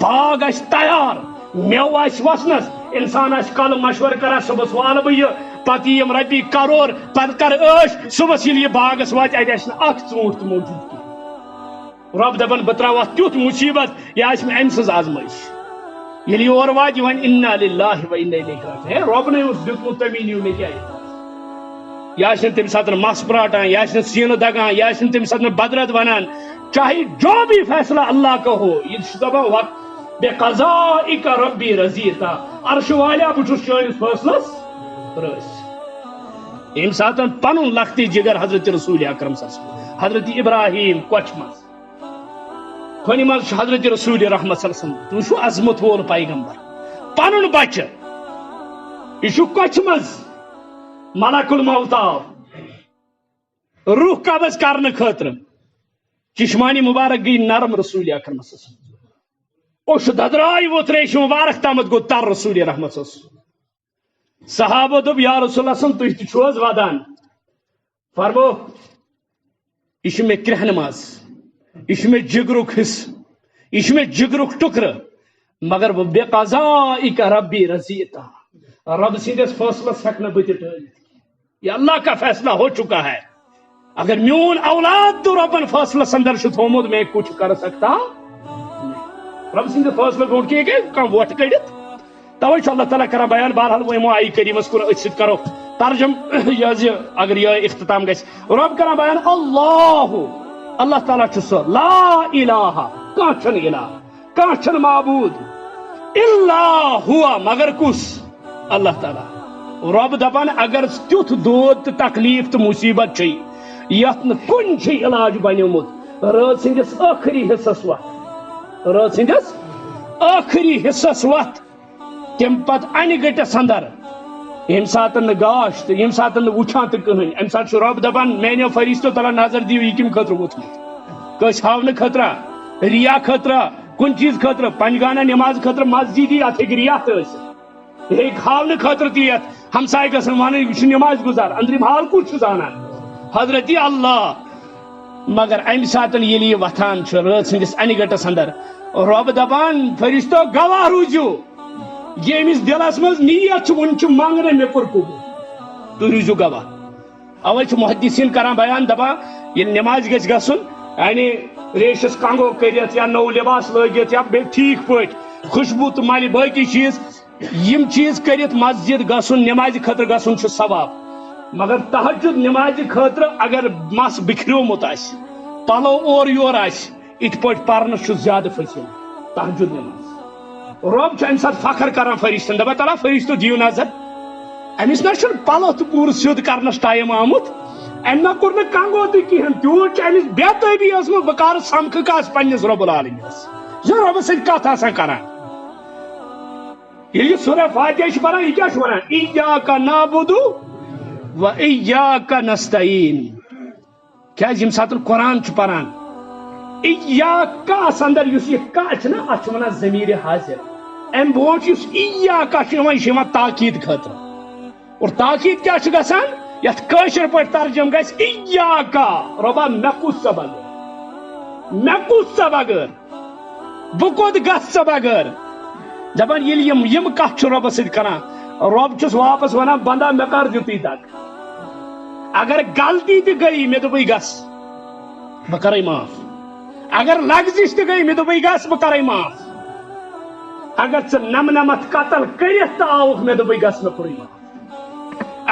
باغ آس تیار میو آس وسنس انسان آس کل مشور کران صبح وال بہ پتہ یم رپی کرور پتہ کر عش صبح یل یہ باغس وات اتہ اخ ژوٗنٛٹھ تہِ موجود کی رب دپان بہ تراو اتھ تیُتھ مصیبت یہ آسہِ مےٚ أمۍ سٕنٛز آزمٲیش ییٚلہِ یور واتہِ ون انا للہ و انا الیہ راجعون ہے رۄبنٕے اوس دیُتمُت تمی نیوٗ مےٚ کیٛاہ یہ آسہِ تمہِ ساتہٕ مس پراٹان یہ آسہِ سینہٕ دگان یہ آسہِ تمہِ ساتہٕ بدرت ونان چاہے جو بھی فیصلہ اللہ کا ہو یہ چھُ دپان وقت بے قضائک ربی رضیتا عرش والیا بہ چھُس چٲنِس فٲصلس رٲضۍ ییٚمہِ ساتہٕ پنُن لختی جگر حضرت رسول اکرم صلی اللہ علیہ وسلم حضرت ابراہیم کوچھ منٛز کھۄنہِ منٛز چھُ حضرت رسول رحمت صلی اللہ علیہ وسلم تُہۍ چھُو عظمت وول پیغمبر پنُن بچہ یہ چھُ کوچھ منٛز ملک الموت آو روح قبض کرنے خاطر چشمانی مبارک گئی نرم رسول اکرم صلی اللہ علیہ وسلم اوش ددرائی وہ تریش مبارک تامت گو تر رسول رحمت صلی اللہ علیہ وسلم صحابہ دب یا رسول اللہ صلی اللہ علیہ وسلم تُہۍ تہِ چھِو حظ ودان فرمو یہ چھُ مےٚ کرٛہنہٕ منٛز یہ چھُ مےٚ جگرُک حصہٕ یہ چھُ مےٚ جگرُک ٹُکرٕ مگر بہٕ بے قضائک ربی رضیتا رب سندس فٲصلس ہیٚکہٕ نہٕ بہٕ تہِ ٹٲلِتھ یہ اللہ کا فیصلہ ہو چکا ہے اگر میون اولاد تو ربن فیصلہ اندر تھومت میں کچھ کر سکتا رب سند فیصلہ برو کی کم ووٹ کڑت توے اللہ تعالیٰ کران بیان بہرحال وہ آئی کریمس کن ات ست کرو ترجم یہ اگر یہ اختتام گھس رب کران بیان اللہ تعالیٰ سو لا الہ کان الہ کان معبود الا ہوا مگر کس اللہ تعالیٰ رب دپان اگر تیُتھ دود تو تکلیف تو مصیبت یت کن علاج بنیومت رات سندس آخری حصس وت رات سندس آخری حصس وت تم پت انہ گٹس اندر یم سات گاش تو یم سات وچان تو کہین ام سات رب دپان میانو فرشتو تعالیٰ نظر دیو یہ کم خطر ووتمت کس ہاؤن خطرہ ریا خطرہ کن چیز خطرہ پنجگانہ نماز خطرہ مسجدی ات ہیک ریا ہیک ہاؤن خطر تیت ہمسائے گھن ون یہ نماز گزار اندرم حال کچھ زانان حضرت اللہ مگر ام سات یہ وتھان رات سندس انہ گٹس اندر رب دپان فرشتو گواہ روزو یہ امس دلس مز نیت ون منگنے مے کور قبول تھی روزو گواہ اوے محدثین کران بیان دپان یہ نماز گھس گھن یعنی ریشس کنگو کرت یا نو لباس لگت یا ٹھیک پہ خوشبو تو مالہ باقی چیز یم چیز کرت مسجد گھن نماز خاطر گھن ثواب مگر تہجد نماز خاطر اگر مس بکھریومت پلو اور یور ات پہ پرنس زیادہ فصل تہجد نماز رب ام سات فخر کران فرشتن دپان تعالیٰ فرشتو دیو نظر امس نا پلو تو پور سیود کرنس ٹائم آمت ام نا کور کنگو تہ کہین تیوت امس بے تابی ٲسمٕژ بہ کر سمکھ کس پنس رب العالمینس یہ رب سۭتۍ کتھ آسان کران یہ سورہ فاتحہ پڑھان یہ کیا ونان ایاک نعبد و ایاک نستعین کیا یم سات قرآن پڑھان ایاک اندر اس یہ کا نا ات ونان ضمیر حاضر ام برونٹ اس ایاک یہ تاکید خاطر اور تاکید کیا گژھان یت کاشر پہ ترجم گژھِ ایاک ربا مے کُس ژےٚ بغٲر مے کُس ژےٚ بغٲر بہ کوٚت گژھ ژےٚ بغٲر دپان یم کتھ ربس سۭتۍ کران رب چھُس واپس ونان بندہ مے کر دِتُے تک اگر غلطی تہ گئی مے دوٚپُے گژھ بہ کرے معاف اگر لغزش تہ گئی مے دوٚپُے گژھ بہ کرے معاف اگر ژٕ نمنمت قتل کرتھ تہ آوُکھ مے دوٚپُے گژھ مے کوٚرُے معاف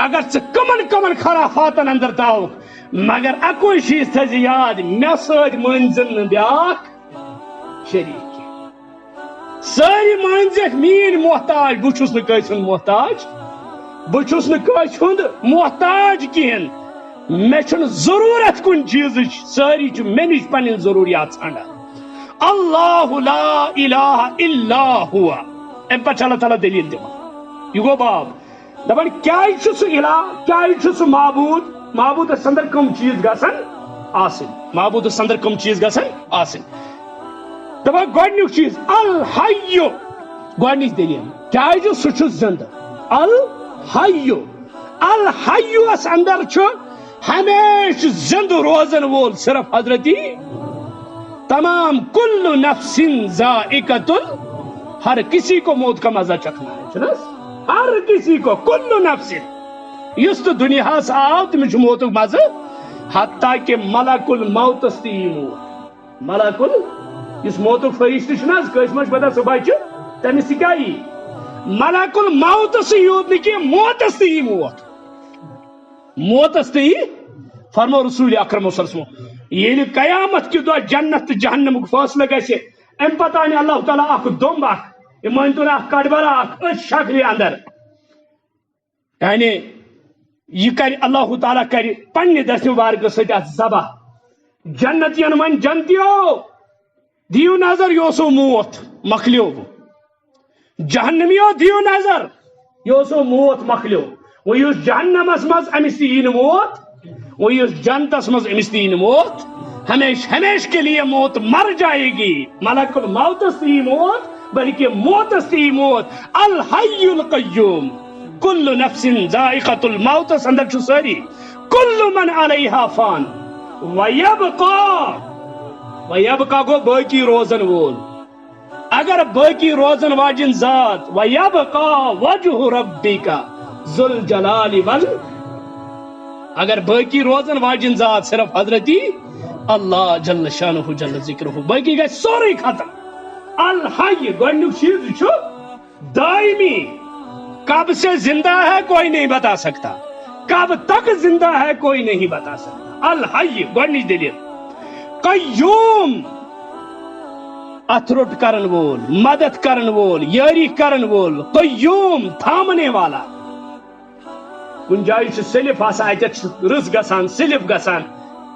اگر ژٕ کمن کمن خرافاتن اندر تہ آوُکھ مگر اکوے چیز تھٲیزِ یاد مے سۭتۍ مٲنزن نہٕ بیاکھ شریک ساری مانزک مین محتاج بہ چھُس نہٕ کٲنٛسہِ ہُنٛد محتاج بہ چھُس نہٕ کٲنٛسہِ ہُنٛد محتاج کہین مے چھُنہٕ ضروٗرت کُنہِ چیٖزٕچ ساری چھِ مےٚ نِش پنٕنۍ ضروٗریات ژھانڈان اللہ لا الہ الا ہوا امہِ پتہٕ چھُ اللہ تعالیٰ دلیٖل دِوان یہ گوٚو باب دپان کیازِ چھُ سُہ الہ کیازِ چھُ سُہ معبوٗد معبوٗدس اندر کم چیٖز گژھن آسٕنۍ معبوٗدس اندر کم چیٖز گژھن آسٕنۍ دپان گۄڈنیُک چیٖز الحیُّ گۄڈنِچ دلیٖل کیازِ سُہ چھُ زندٕ الحیُّ الحیُّس اندر چھُ ہمیشہ زندہ روزن وول صرف حضرتی تمام کل نفس ذائقۃ ہر کسی کو موت کا مزہ چکھنا ہے ہر کسی کو کل نفس یس تو دنیا آو تمس موت مز حتیٰ کہ ملک الموتس تی موت ملک اس موت فرشتہ کس مجھ پتہ سہ بچہ تمس کیا ملک الموتس یوت نی موتس تی موت موتس تی فرمو رسول اکرم صلی اللہ علیہ وسلم یل قیامت کہ دہ جنت تو جہنم فیصلہ گھے ام پتہ ان اللہ تعالیٰ اخ دمب اخ مانتو اخ کڑبرا اخ اس شکل اندر یعنی یہ کر اللہ تعالیٰ کر پنہ دست مبارک ست ذبح جنتین من جنتیو دیو نظر یہ سو موت مکلیو جہنمیو دیو نظر یہ سو موت مکلیو وہ اس جہنمس مز امس تین موت وہ اس جنتس مز امس تین موت ہمیش ہمیش کے لیے موت مر جائے گی ملک الموتس تی موت بلکہ موتس تی موت الحی القیوم کل نفس ذائقۃ الموت اندر چھ ساری کل من علیہا فان ویبقا گو باقی روزن وول اگر باقی روزن واجن ذات ویبقا وجہ ربک ذو الجلال وال اگر باقی روزن واجن ذات صرف حضرتی اللہ جل شانہ جل ذکرہ باقی گئے سورے ختم الحی گوڈنیک چیز چھ دائمی کب سے زندہ ہے کوئی نہیں بتا سکتا کب تک زندہ ہے کوئی نہیں بتا سکتا الحی گوڈنیچ دلیل قیوم اتھرٹ کرن وول مدد کرن وول یاری کرن وول قیوم تھامنے والا کن جائے چھ سلف آسان اتھ رس گسان سلف گسان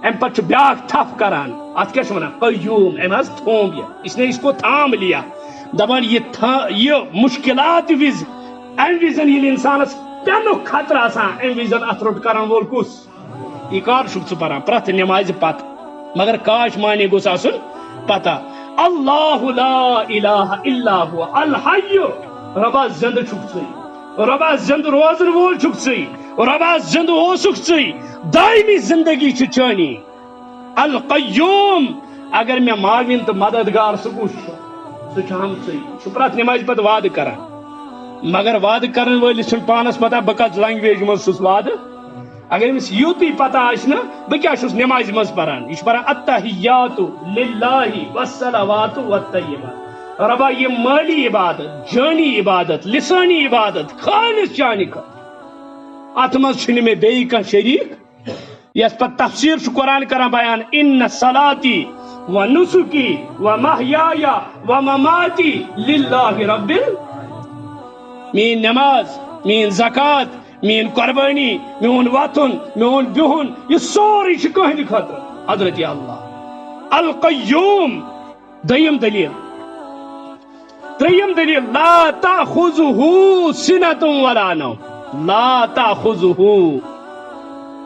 ام پتہ بیاکھ تھپ کران ات کیا ونان قیوم ام حض تھوم یہ اس نے اس کو تھام لیا دپان یہ مشکلات وز ام وزن یل انسانس پینک خطر آسان ام وزن اتھرٹ کران وول کس یہ کار چھک ژٕ پران پرٛٮ۪تھ نمازِ پتہٕ مگر کاش مانے گوٚژھ آسُن پتہ اللہ لا الہ الا هو الحی ربا زندہ چھک ژٕے ربا زندہ روزن وول چھک ژٕے ربا زندہ اوسُکھ ژٕے دائمی زندگی چھ چانی القیوم اگر میں معاون تو مددگار سہ کس سہ ہم ژٕے پرٛٮ۪تھ نمازِ پتہٕ وعدٕ کران مگر وعدٕ کرن وٲلِس چھُنہٕ پانس پتہ بہ کتھ لنگویج منٛز چھُس وعدٕ اگر امس یوتی پتہ آسہ نا بہ کیا چھُس نمازِ منٛز پران یہ چھ پران التحیات للہ والصلوات والطیبات ربا یہ مالی عبادت جانی عبادت لسانی عبادت خالص چانہ خاطر ات مز چھنہ مے بیٚیہِ کانٛہہ شریک یس پتہ تفسیر چھ قرآن کران بیان ان صلاتی و نسکی و محیای و مماتی للہ رب مین نماز مین زکات مین قربانی میون وطن میون بہن یہ سوری چھ کہندِ خاطر حضرت اللہ القیوم دیم دلیل تریم دلیل لا تأخذه سنة ولا نوم لا تأخذه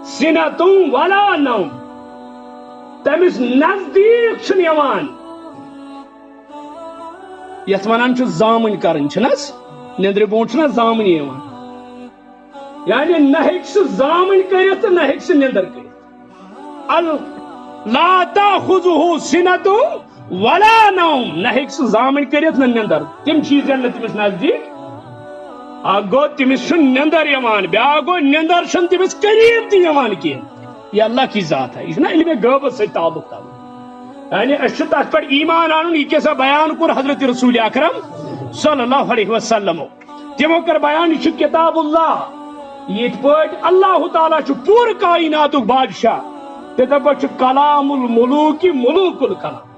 سنة ولا نوم تمس نزدیک چھ یوان یس ونان چھ زامن کرن چھنس نندر بون چھنا زامن یوان یعنی نہ ہیک سہ زامن کرت نہ ہیک سہ نندر کرت لا تأخذه سنة ولا نوم نہ ہیک سہ زامن کرت نہ نندر تم چیز نہ تمس نزدیک گو تمس چھ نندر یوان بیا گو نندر چھ تمس قریب تہ یوان کی یہ اللہ کی ذات ہے یہ نا علم غیبت سے تعلق تھا یعنی اس تک پر ایمان آن یہ کیسا بیان کر حضرت رسول اکرم صلی اللہ علیہ وسلم تمو کر بیان یہ کتاب اللہ یہ پٹ اللہ تعالیٰ پور کائنات بادشاہ تتھے پہ کلام الملوک ملوک الکلام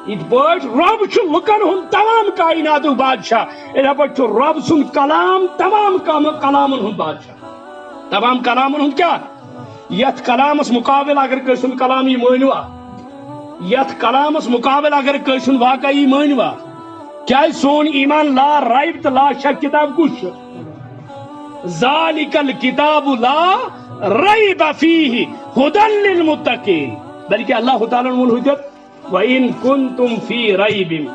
یہ پٹ رب لکن ہند تمام کائنات بادشاہ اتھے پہ رب سند کلام تمام کلامن ہند بادشاہ تمام کلامن ہند کیا یت کلامس مقابل اگر کسن کلامی مانوا یت کلامس مقابل اگر کسن واقعی مانوا کیا سون ایمان لا ریب تو لا شک کتاب کچھ ذالک الکتاب لا ریب فیہ ھدی للمتقین بلکہ اللہ تعالیٰ نے حجت وَإِن كُنتُم فِي رَيْبٍ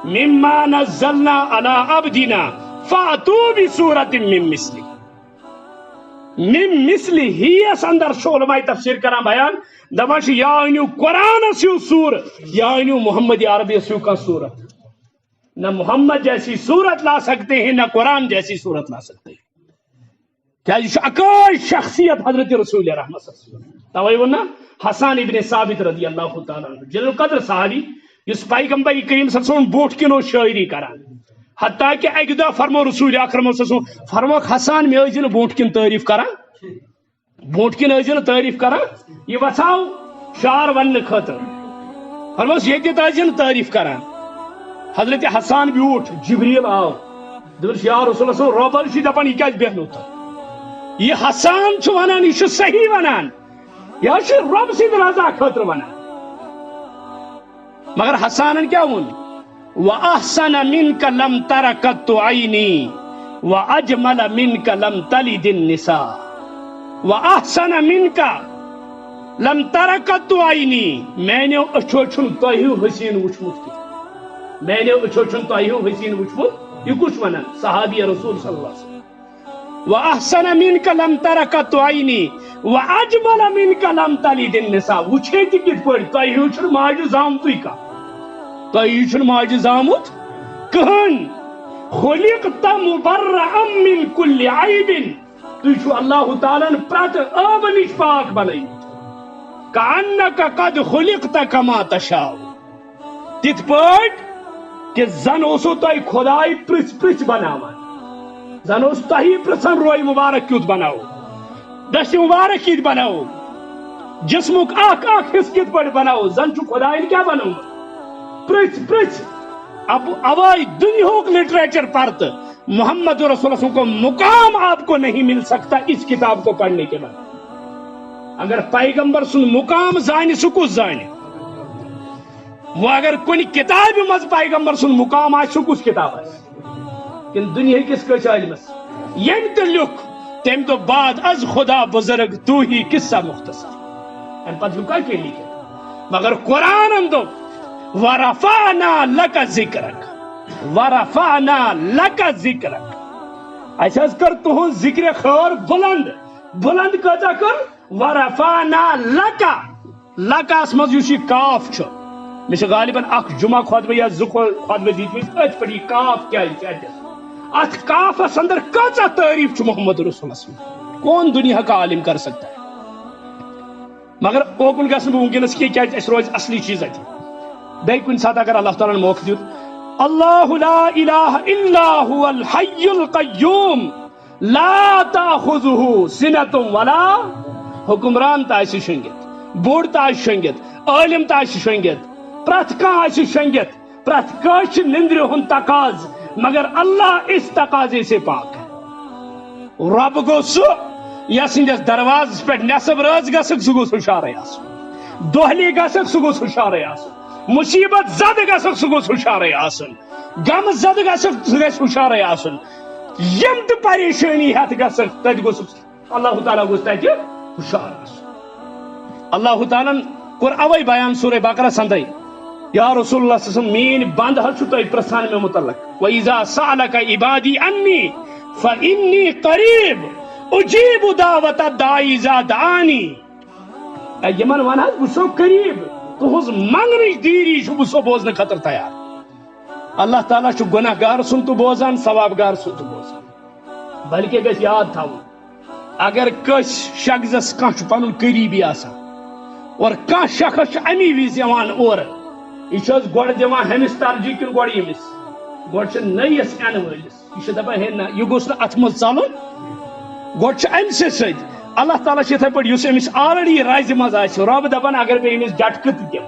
مِّمَّا نَزَّلْنَا عَلَىٰ عَبْدِنَا فَأْتُوا بِسُورَةٍ مِّن مِّثْلِهِ مِن مِثْلِهِ اس اندر علماء تفسیر کران بیان دپان یا انیو قرآن سیو سور یا انیو محمد عربی سیو کا صورت نہ محمد جیسی صورت لا سکتے ہیں نہ قرآن جیسی صورت لا سکتے ہیں کیا یہ اکٲے شخصیت حضرت رسول رحمت صلی اللہ علیہ وسلم توے وننا حسان ابن ثابت رضی اللہ تعالیٰ عنہ جلیل القدر صحابی اس پیغمبر کریم صلی اللہ علیہ وسلم بوٹ کن شاعری کران حتیٰ کہ اکہ دہ فرمو رسول اکرم صلی اللہ علیہ وسلم فرموک حسان میں ٲسۍ بوٹ کن تعریف کران بوٹ کن ٲسۍ تعریف کران یہ وساو شعر ون خاطر فرموس یہ تعریف کران حضرت حسان بیوٹ جبریل آو دپس یا رسول اللہ رۄبن چھ دپان یہ کیازِ بیہنو تہ یہ حسان چھ ونان یہ صحیح ونان یہ چھ رب سٕنٛدِ رضا خاطر ونان مگر حسانن کیا ون وَأَحْسَنَ مِنْكَ لَمْ تَرَ قَطُّ عَيْنِي وَأَجْمَلَ مِنْكَ لَمْ تَلِدِ النِّسَاءُ وَأَحْسَنَ مِنْكَ لَمْ تَرَ قَطُّ عَيْنِي میں نے اچھو چھن تۄہہِ حسین وچھمت کی میں نے اچھو چھن تۄہہِ حسین وچھمت یہ کچھ ونان صحابی رسول صلی اللہ علیہ وسلم وَأَحْسَنَ مِنْكَ لَمْ تَرَ قَطُّ عَيْنِي وَأَجْمَلَ مِنْكَ لَمْ تَلِدِ النِّسَاءُ وچھے تہ کِتھ پٲٹھۍ تۄہہِ چھُنہٕ ماجہِ زامتُے کانٛہہ تۄہہِ چھُنہٕ ماجہِ زامُت کٕہٕنۍ خُلِقْتَ مُبَرَّأً مِنْ كُلِّ عَيْبٍ تُہۍ چھُو اللہ تعالیٰ ہن پرٛٮ۪تھ ٲبہٕ نِش پاک بنٲومٕتۍ كَأَنَّكَ قَدْ خُلِقْتَ كَمَا تَشَاءُ تِتھ پٲٹھۍ کہ زن اوسو تۄہہِ خۄداے پرٛژھۍ پرٛژھۍ بناوان زن اوس تۄہی پرٛژھان روے مُبارک کیُتھ بناوو دشت مبارک کِتھ بناوو جسمُک اکھ اکھ حصہٕ کِتھ پٲٹھۍ بناوو زن چھُ خۄداین کیٛاہ بنومُت پرٛژھ پرٛژھ اوائی دنیا لٹریچر پڑھتے محمد رسول اللہ کو مقام آپ کو نہیں مل سکتا اس کتاب کو پڑھنے کے بعد اگر پیغمبر سن مقام زانے سہ کس زانے وہ اگر کن کتاب مز پیغمبر سن مقام آ سہ کس کتاب کن دنیا کس کس علمس یم تہ لکھ تم تو بعد از خدا بزرگ تو ہی قصہ مختصر ام پتہ لکھا کہ لکھت مگر قرآن اندو وَرَفَعْنَا لَكَ ذِكْرَكَ وَرَفَعْنَا لَكَ ذِكْرَكَ اسہ کر تہن ذکر خیر بلند بلند کتا کر وَرَفَعْنَا لَكَ لَكَس مز یُس یہ کاف چھ مے چھ غالباً اخ جمعہ خطبہ یا زٕ خطبہ دیتمت ات پہ یہ کاف کیا ات کافس اندر کچا تعریف چھ محمد رسول اللہ کون دنیا کا عالم کر سکتا ہے مگر اوکن گھس بہ ونکس کی کیا اس روز اصلی چیز اتہ بیٚیہِ کُنہِ ساتہٕ اگر اللہ تعالیٰ موقع دیُت اللہ لا الہ الا هو الحی القیوم لا تأخذه سنة ولا حکمران تہ آسہِ شنگت بوڑ تہ آسہِ شنگت عالم تہ آسہِ شنگت پرٛٮ۪تھ کانٛہہ آسہِ شنگت پرٛٮ۪تھ کٲنٛسہِ چھُ نندرِ ہُنٛد تقاض مگر اللہ اس تقاضے سے پاک ہے رب گو سہ یس سندس دروازس پہ نصب رٲژ گژھکھ سہ گوٚژھ ہُشارے آسُن دۄہلی گژھکھ سہ گوٚژھ ہُشارے آسُن مصیبت زد گژھکھ سہ گوٚژھ ہُشارے آسُن غم زد گژھکھ سہ گژھِ ہُشارے آسُن یم تہ پریشانی ہتھ گژھکھ تتہِ گوٚژھ اللہ تعالیٰ گوٚژھ تتہِ ہُشار آسُن اللہ تعالیٰ کوٚر اوے بیان سورہ بقرہ سندے یا رسول اللہ صلی اللہ علیہ وسلم میٲنۍ بند حظ چھُ تۄہہِ پرژھان مےٚ متعلق وَإِذَا سَأَلَكَ عِبَادِي عَنِّي فَإِنِّي قَرِيبٌ أُجِيبُ دَعْوَةَ الدَّاعِ إِذَا دَعَانِي یمن ون حظ بہٕ چھُسو قریب تہذ منگنچ دیری بہ سو بوزن خاطر تیار اللہ تعالیٰ گناہ گار سن تو بوزان ثواب گار سن تو بوزان بلکہ گھس یاد تھاؤن اگر کس شخص کھانا پن قریبی آسان اور کھانا شخص امی وز اور یہ گوڑ دان ہمس ترجیح کن گوڑ یمس گوڑ نئیس این ولس یہ دپان ہے نا یہ گوس ات مز ژلن گوڑ امس ست اللہ تعالیٰ اتھے پہ اس امس آلریڈی رز مز رب دپان اگر بہ امس جٹکہ دم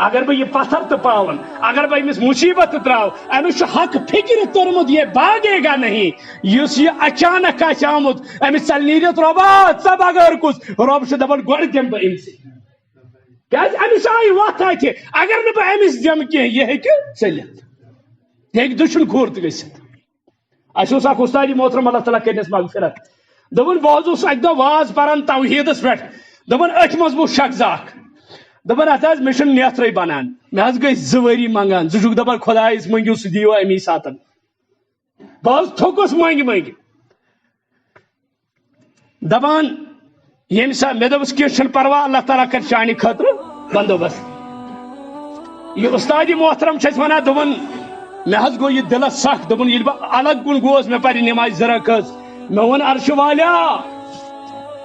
اگر بہ یہ پتھر تو پاون اگر بہ امس مصیبت تراو امس حق فکر ترمت یہ باگے گا نہیں اس یہ اچانک آس آمت امس چل نیرت ربا ژ بغیر کس رب دپان گوڑ دم بہ امس امس آئی وت اتہ اگر نہ بہ امس دم کی یہ ہیکہ چلت ہیکہ دشن کھور تہ گژھت اس اخ استاد محترم اللہ تعالیٰ کرنس مغفرت دپان بہت اک دہ واز پران توحیدس پہ دپان اتھ مز بہ شخص اخ دپان ات مے نیترے بنان مے گئی 2 ؤری منگان ژٕ دپان خدایس منگیو سہ دیو امی سات بہت تھوکس منگ منگ دپان یم سا مے دپس کی پرواہ اللہ تعالیٰ کر چانہ خاطر بندوبست یہ استاد محترم چھس ونان دپان مے گو یہ دلس سخ دپان یل بہ الگ کن گوس مے پہ نماز 2 رکعت میں ون عرش والا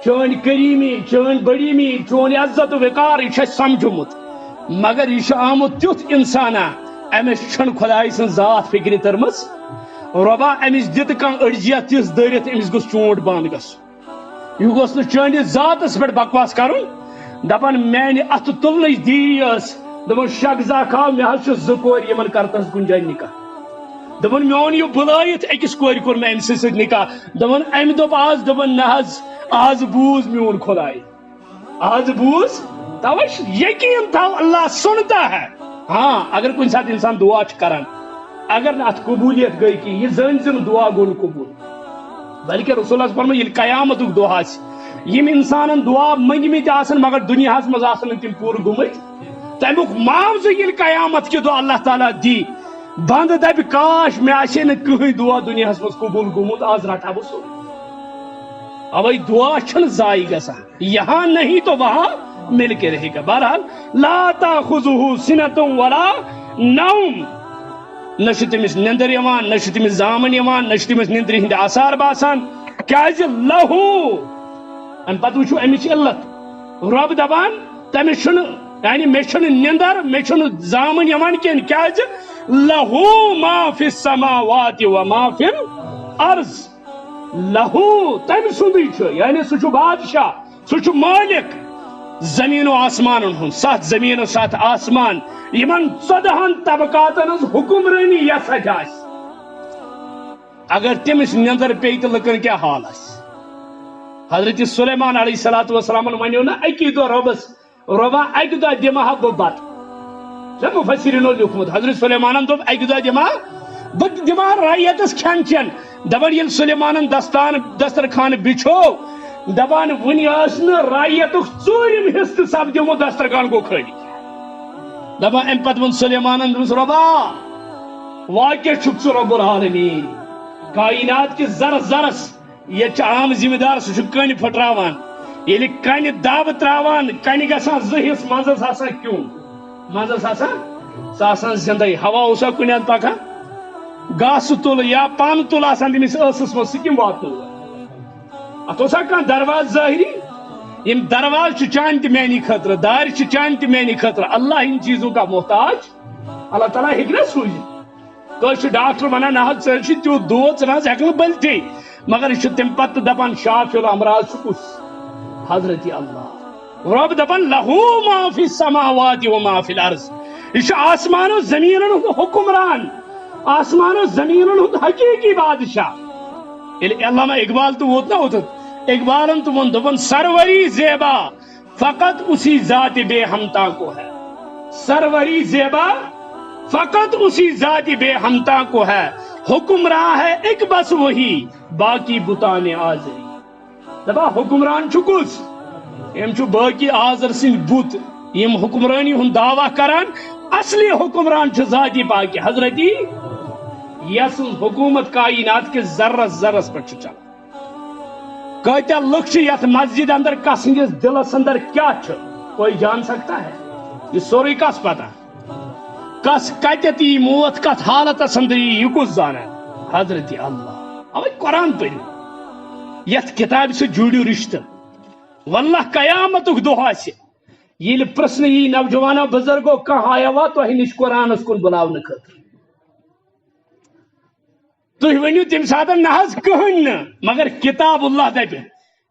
چون کریمی چون بڑیمی چون عزت و وقار یہ سمجھمت مگر یہ آمت تیت انسانا امس چھن خدائی سن ذات فکر ترمس ربا امس دت کان اڑجیا تس دارت امس گوس چونٹ بند گس یہ گوس نہ چٲنِس ذاتس پہ بکواس کرن دپان میانہ ات تلنچ دیری یس دپان شخصا کھاو مے حظ چھ زٕ یمن کرتس کن جائے نکاح دپان مے اون یہ بلائت أکِس کورِ کوٚر مے أمۍ سٕنٛدِ سۭتۍ نکاح دپان امہِ دوٚپ آز دپان نہ حظ آز بوٗز میون خداے آز بوٗز توے یقین تھاو اللہ سنتا ہے ہاں اگر کُنہِ ساتہٕ انسان دعا چھ کران اگر نہ اتھ قبولیت گئی کہ یہ زن زن دعا گو نہٕ قبول بلکہ رسول اللہ فرمو ییٚلہِ قیامتُک دۄہ آسہِ یم انسانن دعا منگمٕتۍ آسن مگر دنیاہس منٛز آسن نہٕ تِم پوٗرٕ گٔمٕتۍ تمیُک معاوضہٕ ییٚلہِ قیامت کہِ دۄہ اللہ تعالیٰ دی بند دپہِ کاش مےٚ آسہِ نہٕ کٕہٕنۍ دعا دنیاہس منٛز قبول گوٚمُت آز رٹہا بہٕ سورُے اوے دعا چھنہٕ ضایع گژھان یہاں نہیں تو وہاں مل کے رہے گا بہرحال لا تاخذہ سنۃ ولا نوم نہ چھ تٔمِس نیندر یوان نہ چھ تٔمِس زامن یوان نہ چھ تٔمِس نیندرِ ہٕنٛدۍ آثار باسان کیازِ لہو امہِ پتہٕ وٕچھو امِچ علت رب دپان تٔمِس چھُنہٕ یعنی مےٚ چھُنہٕ نیندر مےٚ چھُنہٕ زامن یوان کینٛہہ کیازِ لہو ما فی السماوات وما فی الارض لہو تمہِ سُنٛدٕے چھُ یعنی سُہ چھُ بادشاہ سُہ چھُ مٲلک زمین و آسمانن ہُنٛد سَتھ زمین و سَتھ آسمان یمن 14 طبقاتن ہٕنٛز حکمرٲنی یس اتہِ آسہِ اگر تٔمِس نیندر پیٚیہِ تہٕ لُکن کیٛاہ حال آسہِ حضرت سلیمان علیہ الصلوۃ والسلام ونیو نا اکی دۄہ رۄبس رۄبا اکہِ دۄہ دِمہا بہٕ بتہٕ مفسرینو لیوٗکھمُت حضرت سلیمانن دوٚپ اکہِ دۄہ دِمہا بہٕ دِمہا رعیتس کھٮ۪ن چٮ۪ن دپان ییٚلہِ سلیمانن دسترخان بِچھو دپان وُنہِ ٲس نہٕ رعیتُک ژوٗرِم حصہٕ تہِ سپدیومُت دسترخان گوٚو خٲلی دپان امہِ پتہٕ ووٚن سلیمانن دوٚپُس رۄبا واقع چھُکھ ژٕ رۄب العالمیٖن کائنات کِس زرس زرس ییٚتہِ چھُ عام ذمہٕ دار سُہ چھُ کٔنۍ پھٕٹراوان ییٚلہِ کنہِ دب تراوان کنہِ گژھان 2 حصہٕ منٛزس آسان کیوٚم منٛزس آسان سُہ آسان زندے ہوا اوسا کُنہِ اندٕ پکان گاسہٕ تُل یا پن تُل آسان تٔمِس ٲسس منٛز سُہ کٔمۍ واتنو اتھ اوسا کانٛہہ درواز ظٲہری یم درواز چھُ چانہِ تہِ میانہِ خٲطرٕ دارِ چھِ چانہِ تہِ میانہِ خٲطرٕ اللہ ان چیزوں کا محتاج اللہ تعالیٰ ہیٚکہِ نا سوٗزِتھ کٲنٛسہِ چھُ ڈاکٹر ونان نہ حظ ژےٚ چھُ تیُتھ دود ژٕ نہ حظ ہٮ۪کہٕ نہٕ بٔلتھٕے مگر یہِ چھُ تمہِ پتہٕ دپان شافی الامراض چھُ کُس حضرت اللہ رب دپان لہو ما فی السماوات وما فی الارض یہ چھُ آسمان و زمیٖنن ہُنٛد حکمران آسمان و زمیٖنن ہُنٛد حقیٖقی بادشاہ ییٚلہِ علامہ اقبال تہِ ووت نا اوتت اقبالن تو وون دپان سروری زیبا فقط اسی ذات بے ہمتا کو ہے سروری زیبا فقط اسی ذات بے ہمتا کو ہے حکمراں ہے ایک بس وہی باقی بتان آزری دپا حکمران چھُ کُس یم چھُ باقی آزر سٕنٛدۍ بُت یم حکمرانی ہُنٛد دعویٰ کران اصلی حکمران چھُ ذاتی پاکہِ حضرتی یس حکومت کائنات کے ذرس ذرس پہ چلان کتیا لُکھ چھِ یتھ مسجد اندر کس سٕنٛدِس دلس اندر کیا چھُ کوئی جان سکتا ہے یہ سورُے کس پتہ کس کتیتھ یی موت کتھ حالتس اندر یی یہ کُس زانان حضرت اللہ اوے قرآن پٔرِو یتھ کتابہِ سۭتۍ جوٗڑِو رشتہٕ واللہ قیامتُک دۄہ آسہِ ییٚلہِ پرژھنہٕ یی نوجوانو بزرگو کانٛہہ آیوا تۄہہِ نِش قرآنس کُن بُلاونہٕ خٲطرٕ تُہۍ ؤنِو تمہِ ساتہٕ نہ حظ کٕہٕنۍ نہٕ مگر کتاب اللہ دپہِ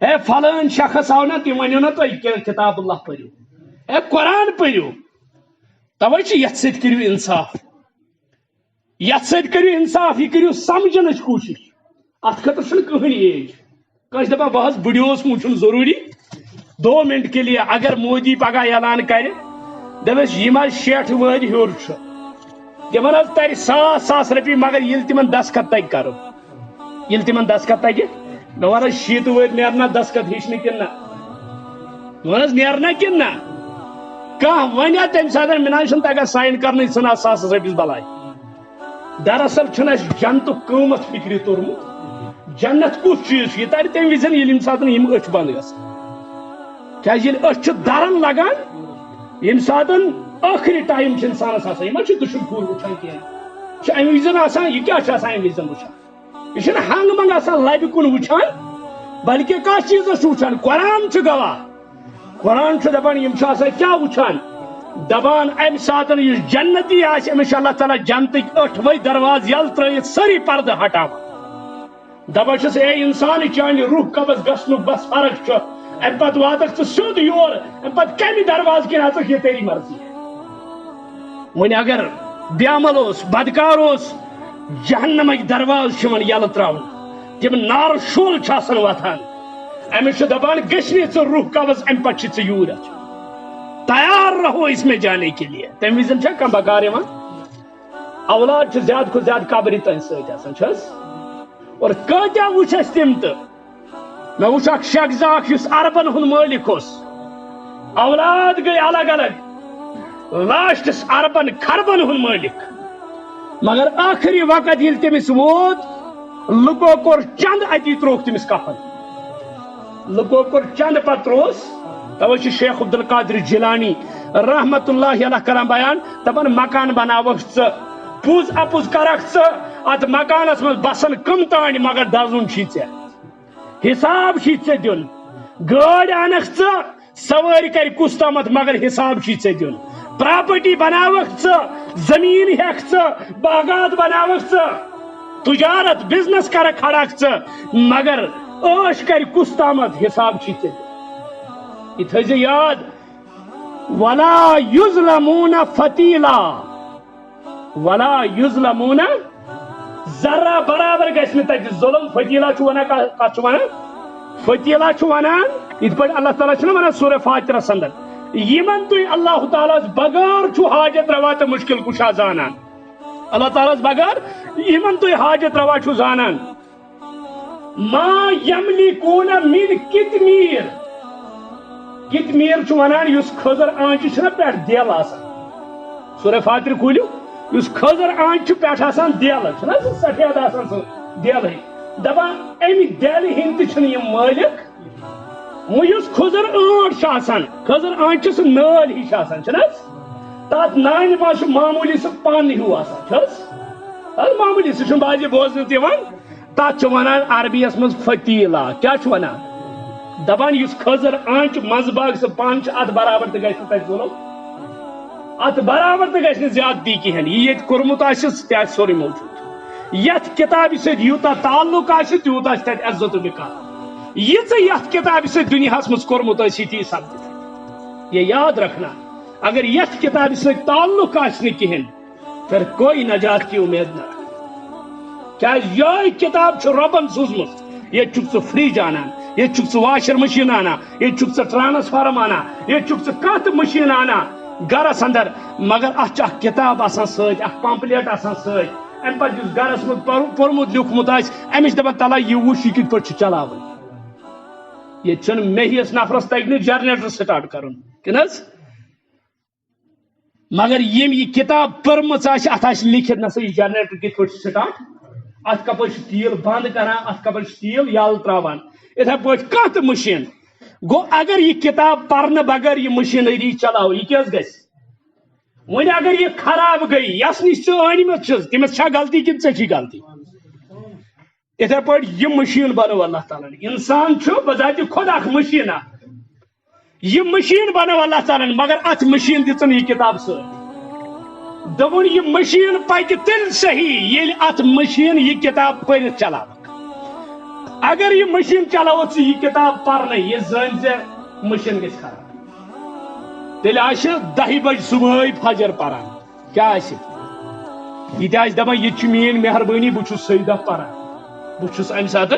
ہے فلٲنۍ شخص آو نا تِم ؤنِو نا تُہۍ کتاب اللہ پٔرِو ہے قرآن پٔرِو توے چھِ یتھ سۭتۍ کٔرِو انصاف یتھ سۭتۍ کٔرِو انصاف یہِ کٔرِو سمجھنٕچ کوٗشش اتھ خٲطرٕ چھُنہٕ کٕہٕنۍ ایج کٲنٛسہِ دپان بہٕ حظ بٕڈیوس مہ چھُنہٕ ضروٗری 2 منٹ کے لیے اگر مودی پگہہ اعلان کرِ دپس یِم حظ 60 وٲہٕرۍ ہیوٚر چھُ تمن حظ ترِ 100,000 رۄپیہِ مگر ییٚلہِ تِمن دسخت تگہِ کرُن ییٚلہِ تِمن دسخت تگہِ مےٚ وَن حظ 60 وٲہٕرۍ نیرنا دسخت ہیٚچھنہِ کِنہٕ نہ مےٚ وَن حظ نیرنا کِنہٕ نہ کانٛہہ وَنیا تمہِ ساتہٕ مےٚ نہ حظ چھُنہٕ تگان ساین کرنٕے ژھٕنا 100 رۄپیس بلاے دراصل چھُنہٕ اَسہِ جنتُک قۭمتھ فکرِ توٚرمُت جنت کُس چیٖز چھُ یہِ ترِ تمہِ وِزِ ییٚلہِ ییٚمہِ ساتہٕ یِم أچھ بنٛد گژھن کیازِ ییٚلہِ أچھ چھِ درن لگان ییٚمہِ ساتہٕ ٲخری ٹایم چھُ انسانس آسان یہِ ما چھُ دُشُن پوٗر وٕچھان کینٛہہ چھُ امہِ وِزِ آسان یہِ کیٛاہ چھُ آسان امہِ وِزِ وٕچھان یہ ہنگ منگ آسان لبہ کن وچان بلکہ کس چیز وچان قرآن گواہ قرآن دپان یم کیا وچان دپان ام سات جنتی آمس اللہ تعالیٰ جنتک 8وے درواز یل ترت ساری پردہ ہٹا دپان اے انسان چانہ روح قبض گھنک بس فرق ام پت واتک تو سیود یور ام پت کم درواز کن ہاتھ یہ تیری مرضی ون اگر بیعمل بدکار جہنمک دروازہ یل تراؤن تم نار شول وتان امس دپان گھنی ژٕ روح قبض ام پتہ ژٕ یور تیار رہو اس میں جانے کے لیے تم وزن کم بکار اولاد زیادہ کھت زیادہ قبر تن ستھ اور کتیا وچ تم تو میں وچ اخ شخص اس اربن ہند مالک اولاد گئی الگ الگ لاسٹس اربن خربن ہند مالک مگر آخری وقت یل تمس ووت لکو کور چند اتی تروک تمس کفن لکو کور چند پت تروس توجہ شیخ عبد القادر جیلانی رحمت اللہ علیہ کران بیان دپان مکان بناوک پوز اپوز کرک ات مکانس من بسن کم تان مگر دزن چھی حساب چھی دن گاڑ انک سواری کر کس تامت مگر حساب چھی دن پراپرٹی بناوک زمین ہیک باغات بناوک تجارت بزنس کر کھڑک مگر عش کر کس تامت حساب چھی یہ تھے یاد ولا یظلمون فتیلا ولا یظلمون ذرہ برابر گھن تک ظلم فتیلا کت فتیلا ونان یہ پہ اللہ تعالیٰ ونان سورہ فاترہ اندر یمن تھی اللہ تعالیٰ بغیر حاجت روا تو مشکل کشا زانان اللہ تعالیٰ بغیر یمن تھی حاجت روا زانان ما یملکون من کتمیر کتمیر ونان اس خضر آنچہ پہ دل آسان سورہ فاتر کھولو اس خضر آنچہ پہ دل سفید آسان سہ دل دپان امہ دل ہند تہ مالک اس خضر آنٹ خضر آنچہ سہ نال ہش تات نانہ مز معمولی سہ پن ہیو آسان معمولی سہ بازی بوزن دان تات ونان عربیس مز فتیلا کیا ونان دپان اس خضر آنچ مز باغ سہ پن ات برابر تہ گھنہ تک ظلم ات برابر تہ گھنہ زیادتی کہین یہ کورمت تہ سوری موجود یت کتاب سۭتۍ یوٗتاہ تعلق تیوٗت تتہِ عزت و وقار یہ یت کتاب سۭتۍ دنیاہس مز کورمت تی سپدِ یہ یاد رکھنا اگر یت کتاب سۭتۍ تعلق کہین پھر کوئی نجات کی امید نہ رکھ یہ کتاب ربن سوزمت یہ فریج انان یہ واشر مشین انا یہ ٹرانسفارم انا یہ کت مشین انا گرس اندر مگر ات کتاب آسان ست پمپلیٹ آسان ست ام پتہ گرس مز پورمت لیوکھمت امس دپان تلا یہ وچ یہ کت پہ چلاون یہ مہیس نفرس تگہ جنریٹر سٹارٹ کرن کن مگر یم یہ کتاب پرم ات لکھت نسا یہ جنریٹر کت پہ سٹارٹ ات کپ تیل بند کران ات کپ تیل یل تراوان اتھے پہ کت مشین گو اگر یہ کتاب پرنے بغیر یہ مشینری چلاو یہ کیس گھس ون اگر یہ خراب گئی یس نش ژٕ تمس چھا غلطی کن ژےٚ چھی غلطی اتھے پہ یہ مشین بنو اللہ تعالیٰ انسان بذات خود اخ مشین یہ مشین بنو اللہ تعالیٰ مگر ات مشین دن یہ کتاب ست دپن یہ مشین پکہ تیل صحیح یل ات مشین یہ کتاب پرت چلاو اگر یہ مشین چلاو یہ کتاب پرنے یہ زن مشین گھس خراب تیل 10 بج صبح فجر پران کیا یہ دپان یہ میری مہربانی بہ سیدہ پران بہس ام سات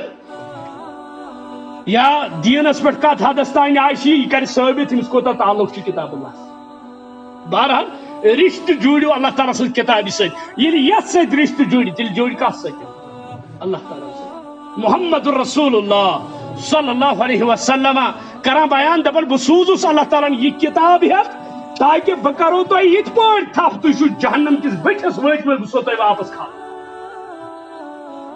یا دینس پہ کت حدس تان یہ کر ثابت امس کوتا تعلق کتاب اللہ بہرحال رشتہ جوڑو اللہ تعالیٰ سن کتاب یت ست رشتہ جوڑی تیل جوڑ کت ست اللہ تعالیٰ محمد رسول اللہ صلی اللہ علیہ وسلم کران بیان دپان بہ سوزس اللہ تعالیٰ یہ کتاب ہیت تاکہ بہ کرو تہ یت پہ تھپ تھی جہنم کس بٹھس وت بہ سو تہ واپس کھال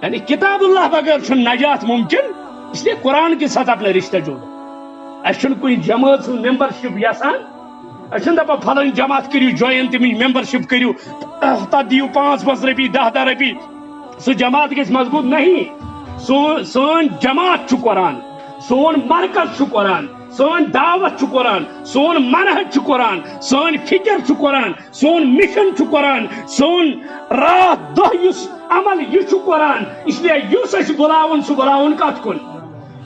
یعنی کتاب اللہ بغیر نجات ممکن اس لیے قرآن کے ساتھ اپنا رشتہ جوڑو اچھا کوئی جماعت سن ممبرشپ یسان اچھا دپان فلانی جماعت کرو جوائن تم ممبرشپ کرو تک دیو 5 رۄپیہِ 10 رۄپیہِ سو جماعت گژھِ مضبوط نہیں. سون جماعت چھُ قرآن, سون مرکز چھُ قرآن, سون دعوت چھُ قرآن, سون منہج چھُ قرآن, سون فکر چھُ قرآن, سون مشن چھُ قرآن, سون رات دۄہ یُس عمل یہ چھُ قرآن. اس لیے یُس اَسہِ بلاوُن سُہ بلاوُن کتھ کُن؟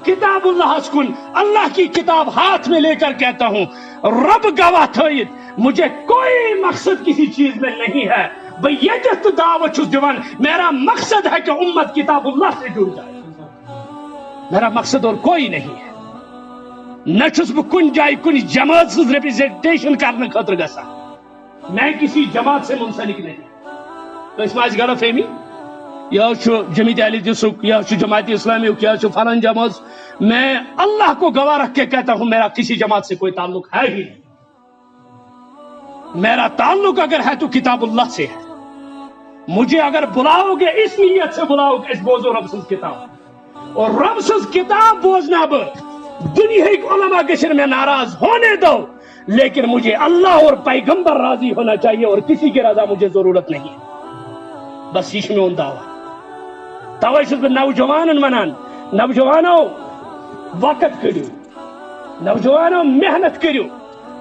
کتاب اللہ کن. اللہ کی کتاب ہاتھ میں لے کر کہتا ہوں رب گواہ تھٲیِتھ مجھے کوئی مقصد کسی چیز میں نہیں ہے. بھائی یہ تو دعوت چھُس دِوان, میرا مقصد ہے کہ امت کتاب اللہ سے جڑ جائے. میرا مقصد اور کوئی نہیں ہے. نہ چھُس بہٕ کُنہِ جایہِ کُنہِ جماعت سٕنٛز ریپرزنٹیشن کرنہٕ خٲطرٕ گژھان. میں کسی جماعت سے منسلک نہیں. کٲنٛسہِ ما آسہِ غلط فہمی, یہ جمعیت اہل حدیث, یہ جماعت اسلامی, یہ فلاں جماعت. میں اللہ کو گواہ رکھ کے کہتا ہوں میرا کسی جماعت سے کوئی تعلق ہے ہی نہیں. میرا تعلق اگر ہے تو کتاب اللہ سے ہے. مجھے اگر بلاؤ گے اس نیت سے بلاؤ گے اس بوزو رب سز کتاب, اور رب سز کتاب بوزنا بہ دنیا علماء گژھن میں ناراض ہونے دو, لیکن مجھے اللہ اور پیغمبر راضی ہونا چاہیے اور کسی کی رضا مجھے ضرورت نہیں. بس یہ میون دعویٰ. توے چھُس بہٕ نوجوانن ونان, نوجوانو وقت کڑو, نوجوانو محنت کرو.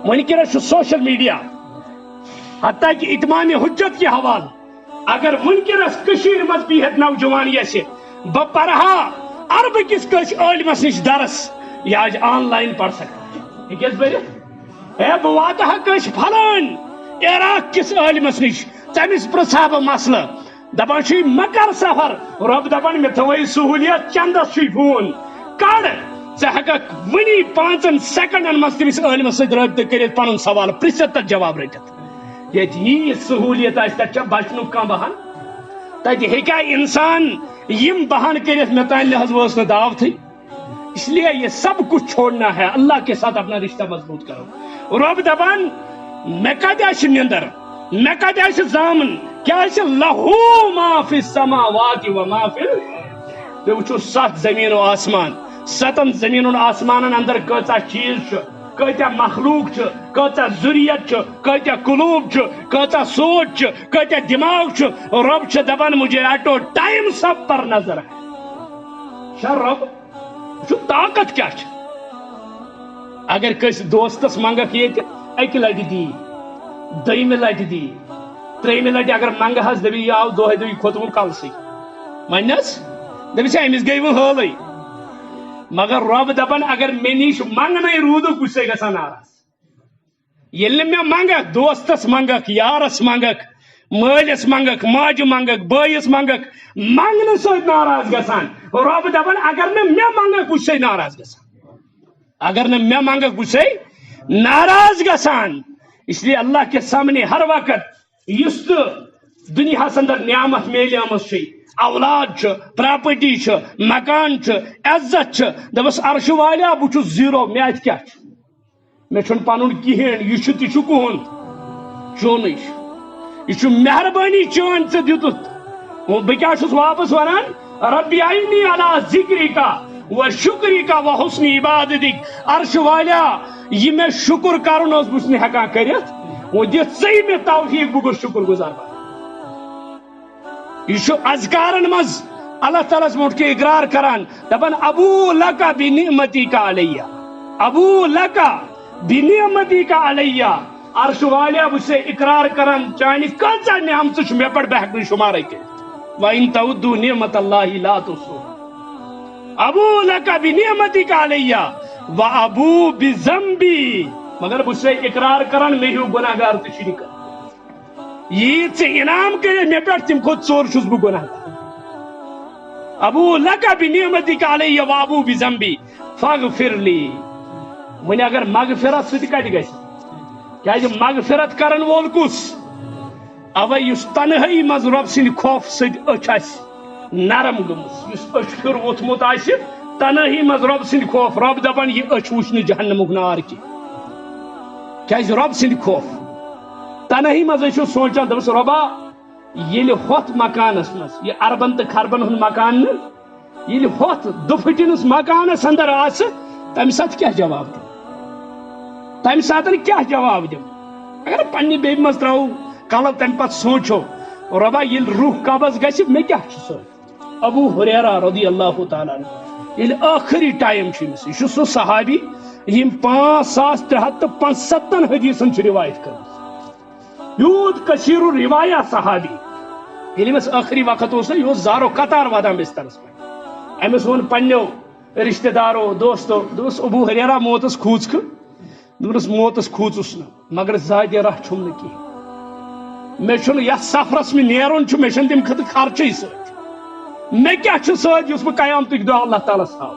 ونکس سوشل میڈیا حتیٰ کہ اتمام حجت کے حوالہ اگر ونکس مز بہت نوجوان یسہ بہ پرہا عرب کس عالمس نش درس, یہ آج آن لائن پڑھ سکتا ہے برتھ. اے بہ وات کس پھلان عراق کس عالمس نش, تمس پرژھا بہ مسئلہ, دپان چھ مکر سفر, رب دپان مے تھوئی سہولیت چندس چھ فون کڑ, ژٕ ہیککھ ونی 5 سیکنڈن مز تمس عالمس سۭتۍ رٲبطہٕ کٔرِتھ پنُن سوال پرژھِتھ تتھ جواب رٔٹِتھ. ییٚتہِ یی سہولیت آسہِ تتہِ چھا بچنُک کانٛہہ بہان؟ تتہِ ہیٚکیٛا انسان یم بہان کٔرِتھ مےٚ تانۍ حظ وٲژ نہٕ دعوتھٕے؟ اس لیے یہ سب کچھ چھوڑنا ہے, اللہ کے ساتھ اپنا رشتہ مضبوط کرو. رب دپان مے کتہِ آسہِ نِندر, مے کتہِ آسہِ زامن, کیٛازِ لہو ما فی السماوات و ما فی الارض. تُہۍ وٕچھِو 7 زمین و آسمان, 7 زمین و آسمانن اندر کۭژاہ چیز چھُ, کۭتیاہ مخلوق چھُ, کۭژاہ ذریت چھُ, کۭتیاہ قلوب چھُ, کۭژاہ سوچ چھُ, کۭتیاہ دماغ چھُ. رب چھُ دپان مجھے ایٹ او ٹائم سب پر نظر ہے. چھا رب چھُ طاقت کیٛاہ چھِ؟ اگر کٲنٛسہِ دوستس منگکھ ییٚتہِ اکہِ لٹہِ دی, دوٚیمہِ لٹہِ دی, ترٛیٚیمہِ لٹہِ اگر منگہٕ حظ دپی یہ آو دۄہے دۄہے کھوٚتمُت کلسٕے, ونس دپس أمِس گٔے وۄنۍ حٲلٕے. مگر رب دپان اگر مے نش منگنے روٗدُکھ بہٕ چھُسے گژھان ناراض. ییٚلہِ نہٕ مےٚ منگکھ, دوستس منگکھ, یارس منگکھ, مٲلِس منگکھ, ماجہِ منگکھ, بٲیِس منگکھ, منگنہٕ سۭتۍ ناراض گژھان. رب دپان اگر نہٕ مےٚ منگکھ بہٕ چھُسے ناراض گژھان. اگر نہٕ مےٚ منگکھ بہٕ چھُسے ناراض گژھان. اس لیے اللہ کے سامنے ہر وقت یُس تہٕ دُنیاہس اندر نعمت میلیمٕژ چھِ, اولاد چھُ, پراپرٹی چھُ, مکان چھُ, عزت چھُ, دپس عرشہِ والیا بہٕ چھُس زیٖرو, مےٚ اتہِ کیٛاہ چھُ؟ مےٚ چھُنہٕ پنُن کِہیٖنۍ, یہِ چھُ تہِ چھُ کُہُنٛد, چونٕے چھُ. یہ چھُ مہربٲنی چٲنۍ ژےٚ دِتُتھ. بہٕ کیٛاہ چھُس واپس ونان, ربی اعنی علی ذکرک و شکرک و حسن عبادتک. عرشہِ والیا یہ مےٚ شکر کرُن اوس بہٕ چھُس نہٕ ہٮ۪کان کٔرِتھ, وۄنۍ دِتھ ژٕے مےٚ توفیٖق, بہٕ گوٚژھ شکر گُزار بنُن. یہ اذکارن مز اللہ تعالیٰ برونٛٹھ کے اقرار کران, دپان ابو لک بنعمتک علیہ, ابو لک بنعمتک علیہ. عرش والیا بہٕ چھُسے اقرار کران چانہِ کۭژاہ نعمژٕ چھِ مےٚ پٮ۪ٹھ بہٕ ہٮ۪کہٕ نہٕ شُمارے کٔرِتھ. وَإِن تَعُدُّوا نِعمَتَ اللہِ لَا تُحْصُوهَا. ابو لک بنعمتک علیہ وابو بذنبی. مگر بہٕ چھُسے اقرار کران مےٚ ہیوٗ گۄناہ گار تہِ چھُنہٕ کانٛہہ. یی ژےٚ انعام کٔرِتھ مےٚ پٮ۪ٹھ تَمہِ کھۄتہٕ ژوٚر چھُس بہٕ گۄناہ گار. ابو لک بنعمتک علیہ وابو بذنبی فاغفر لی. وۄنۍ اگر مغفرت سُہ تہِ کتہِ گژھِ؟ کیٛازِ مغفرت کرن وول کُس؟ اوے یُس تنہٲیی منٛز رۄب سٕنٛدِ خوف سۭتۍ أچھ آسہِ نرم گٔمٕژ, یُس أچھ پھِر ووٚتھمُت آسہِ تنہٲیی منٛز رۄب سٕنٛدِ خوف, رۄب دپان یہِ أچھ وٕچھ نہٕ جہنمُک نار کینٛہہ. کیٛازِ رۄب سٕنٛدِ خوف. تنہٲیی منٛز ٲسِو سونٛچان دپس رۄبا ییٚلہِ ہوٚتھ مکانس منٛز, یہِ اربن تہٕ کھربن ہُنٛد مکان نہٕ, ییٚلہِ ہوٚتھ دُپھٹِنس مکانس اندر آسہِ تمہِ ساتہٕ کیٛاہ جواب دِمہٕ؟ تمہِ ساتہٕ کیٛاہ جواب دِمہٕ؟ اگر پننہِ بیٚیہِ منٛز تراوو کلب تمہِ پتہٕ سونٛچو ربا یل روح قبض گژھِ مےٚ کیٛاہ چھُ سۭتۍ؟ ابو ہریرہ رضی اللہ تعالیٰ عنہ ییٚلہِ ٲخری ٹایم چھُ أمِس، یہِ چھُ سُہ صحابی یِم 5375 حدیثن چھِ روایت کٔرمٕژ، یوٗت کثیر الروایا صحابی. ییٚلہِ أمِس ٲخری وقت اوس نا، یہِ اوس زارو قطار واتان بسترس پٮ۪ٹھ. أمِس ووٚن پننیو رشتہٕ دارو دوستو، دوٚپُس ابو ہریرہ موتس کھوٗژکھٕ؟ دوٚپنس موتس کھوٗژُس نہٕ، مگر زادِ راہ چھُم نہٕ کینٛہہ. مےٚ چھُنہٕ یتھ سفرس مےٚ نیرُن چھُ، مےٚ چھُنہٕ تمہِ خٲطرٕ خرچے سۭتۍ. مےٚ کیٛاہ چھُ سۭتۍ یُس بہٕ قیامتٕکۍ دۄہ اللہ تعالیٰ ہس ہاو؟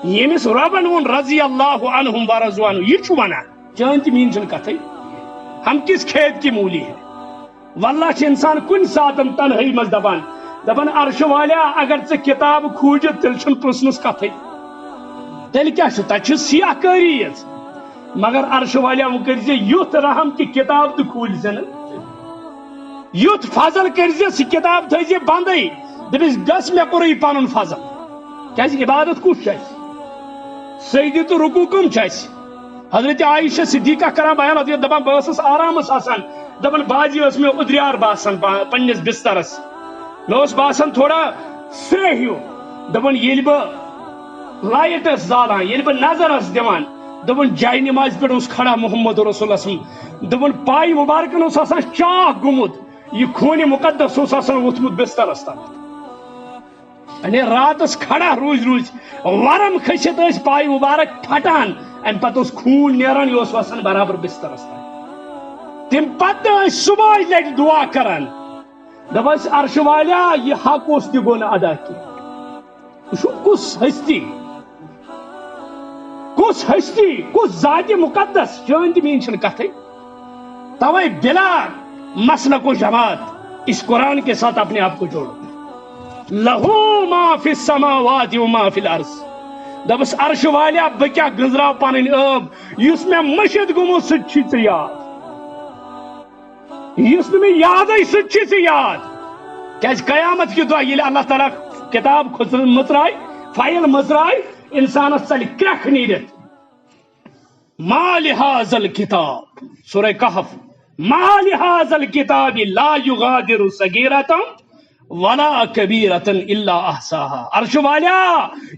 ییٚمِس رۄبن ووٚن رضی اللہ عنہم ورضوا عنہ، یہِ چھُ ونان، چٲنۍ تہِ میٛٲنۍ چھنہٕ کتھٕے. ہم کس کھیت کی مولی ہے. واللہ چھِ انسان کُنہِ ساتن تنہٲیی منٛز دپان عرشہٕ والیا اگر ژےٚ کتاب کھوٗجِتھ تیٚلہِ چھُنہٕ پرژھنس کتھٕے. تیٚلہِ کیٛاہ چھُ؟ تتہِ چھِ سیاہ کٲری یٲژ، مگر عرشہٕ والیا وۄنۍ کٔرۍ زِ یُتھ رحم کہِ کتاب تہِ کھوٗلۍ زِ نہٕ، یُتھ فضل کٔرۍ زِ سُہ کتاب تھٲے زِ بندٕے، دپیس گژھ مےٚ کوٚرُے پنُن فضل. کیٛازِ عبادت کُس چھُ اسہِ؟ سجدٕ تہٕ رکوع کٕم چھِ اسہِ؟ حضرت عائشہ صدیقہ کران بیان دپان بہٕ ٲسٕس آرامس آسان، دپان بازی ٲس مےٚ اُدریار باسان پننس بسترس، مےٚ اوس باسان تھوڑا سرٛیٚہہ ہیوٗ. دپان ییٚلہِ بہٕ لایٹ ٲس زالان، ییٚلہِ بہٕ نظر ٲس دِوان، دپان جاے نمازِ پٮ۪ٹھ اوس کھڑا محمد رسول اللہ، دپان پایہِ مبارکن اوس آسان چاک گوٚمُت، یہ خوٗنہِ مُقدس اوس آسان ووٚتھمُت بسترس تل. یعنی راتس کھڑا روز ورم کھسِتھ ٲسۍ پایہِ مبارک پھٹان، امہِ پتہٕ اوس خوٗن نیران، یہِ اوس وسان برابر بسترس تل. تمہِ پتہٕ ٲسۍ صبحٲے لٹہِ دعا کران، دپان عرشہٕ والیا یہِ حق اوس تہِ گوٚو نہٕ ادا کینٛہہ. وٕچھو کُس ہستی، کُس ہستی، کُس ذاتِ مقدس، چٲنۍ تہِ میٛٲنۍ چھنہٕ کتھٕے. توے بلا مسلک و جماعت اس قرآن کے ساتھ اپنے آپ کو جوڑو. لہو ما فی السماوات و ما فی الارض. دپس عرشہٕ والیا بہٕ کیٛاہ گنٛزراو پنٕنۍ ٲب، یُس مےٚ مٔشِد گوٚمُت سُہ تہِ چھُے ژےٚ یاد، یُس نہٕ مےٚ یادٕے سُہ تہِ چھُے ژےٚ یاد. کیٛازِ قیامت کہِ دۄہ ییٚلہِ اللہ تعالیٰ کتاب مٕژراے، فایل مٕژراے، انسانس ژلہِ کرٛٮ۪کھ نیٖرِتھ. ما لہذا الکتاب، سورہ کہف، ما لہذا الکتاب لا یغادر صغیرۃ ولا کبیرۃ الا احصاها. عرشہٕ والیا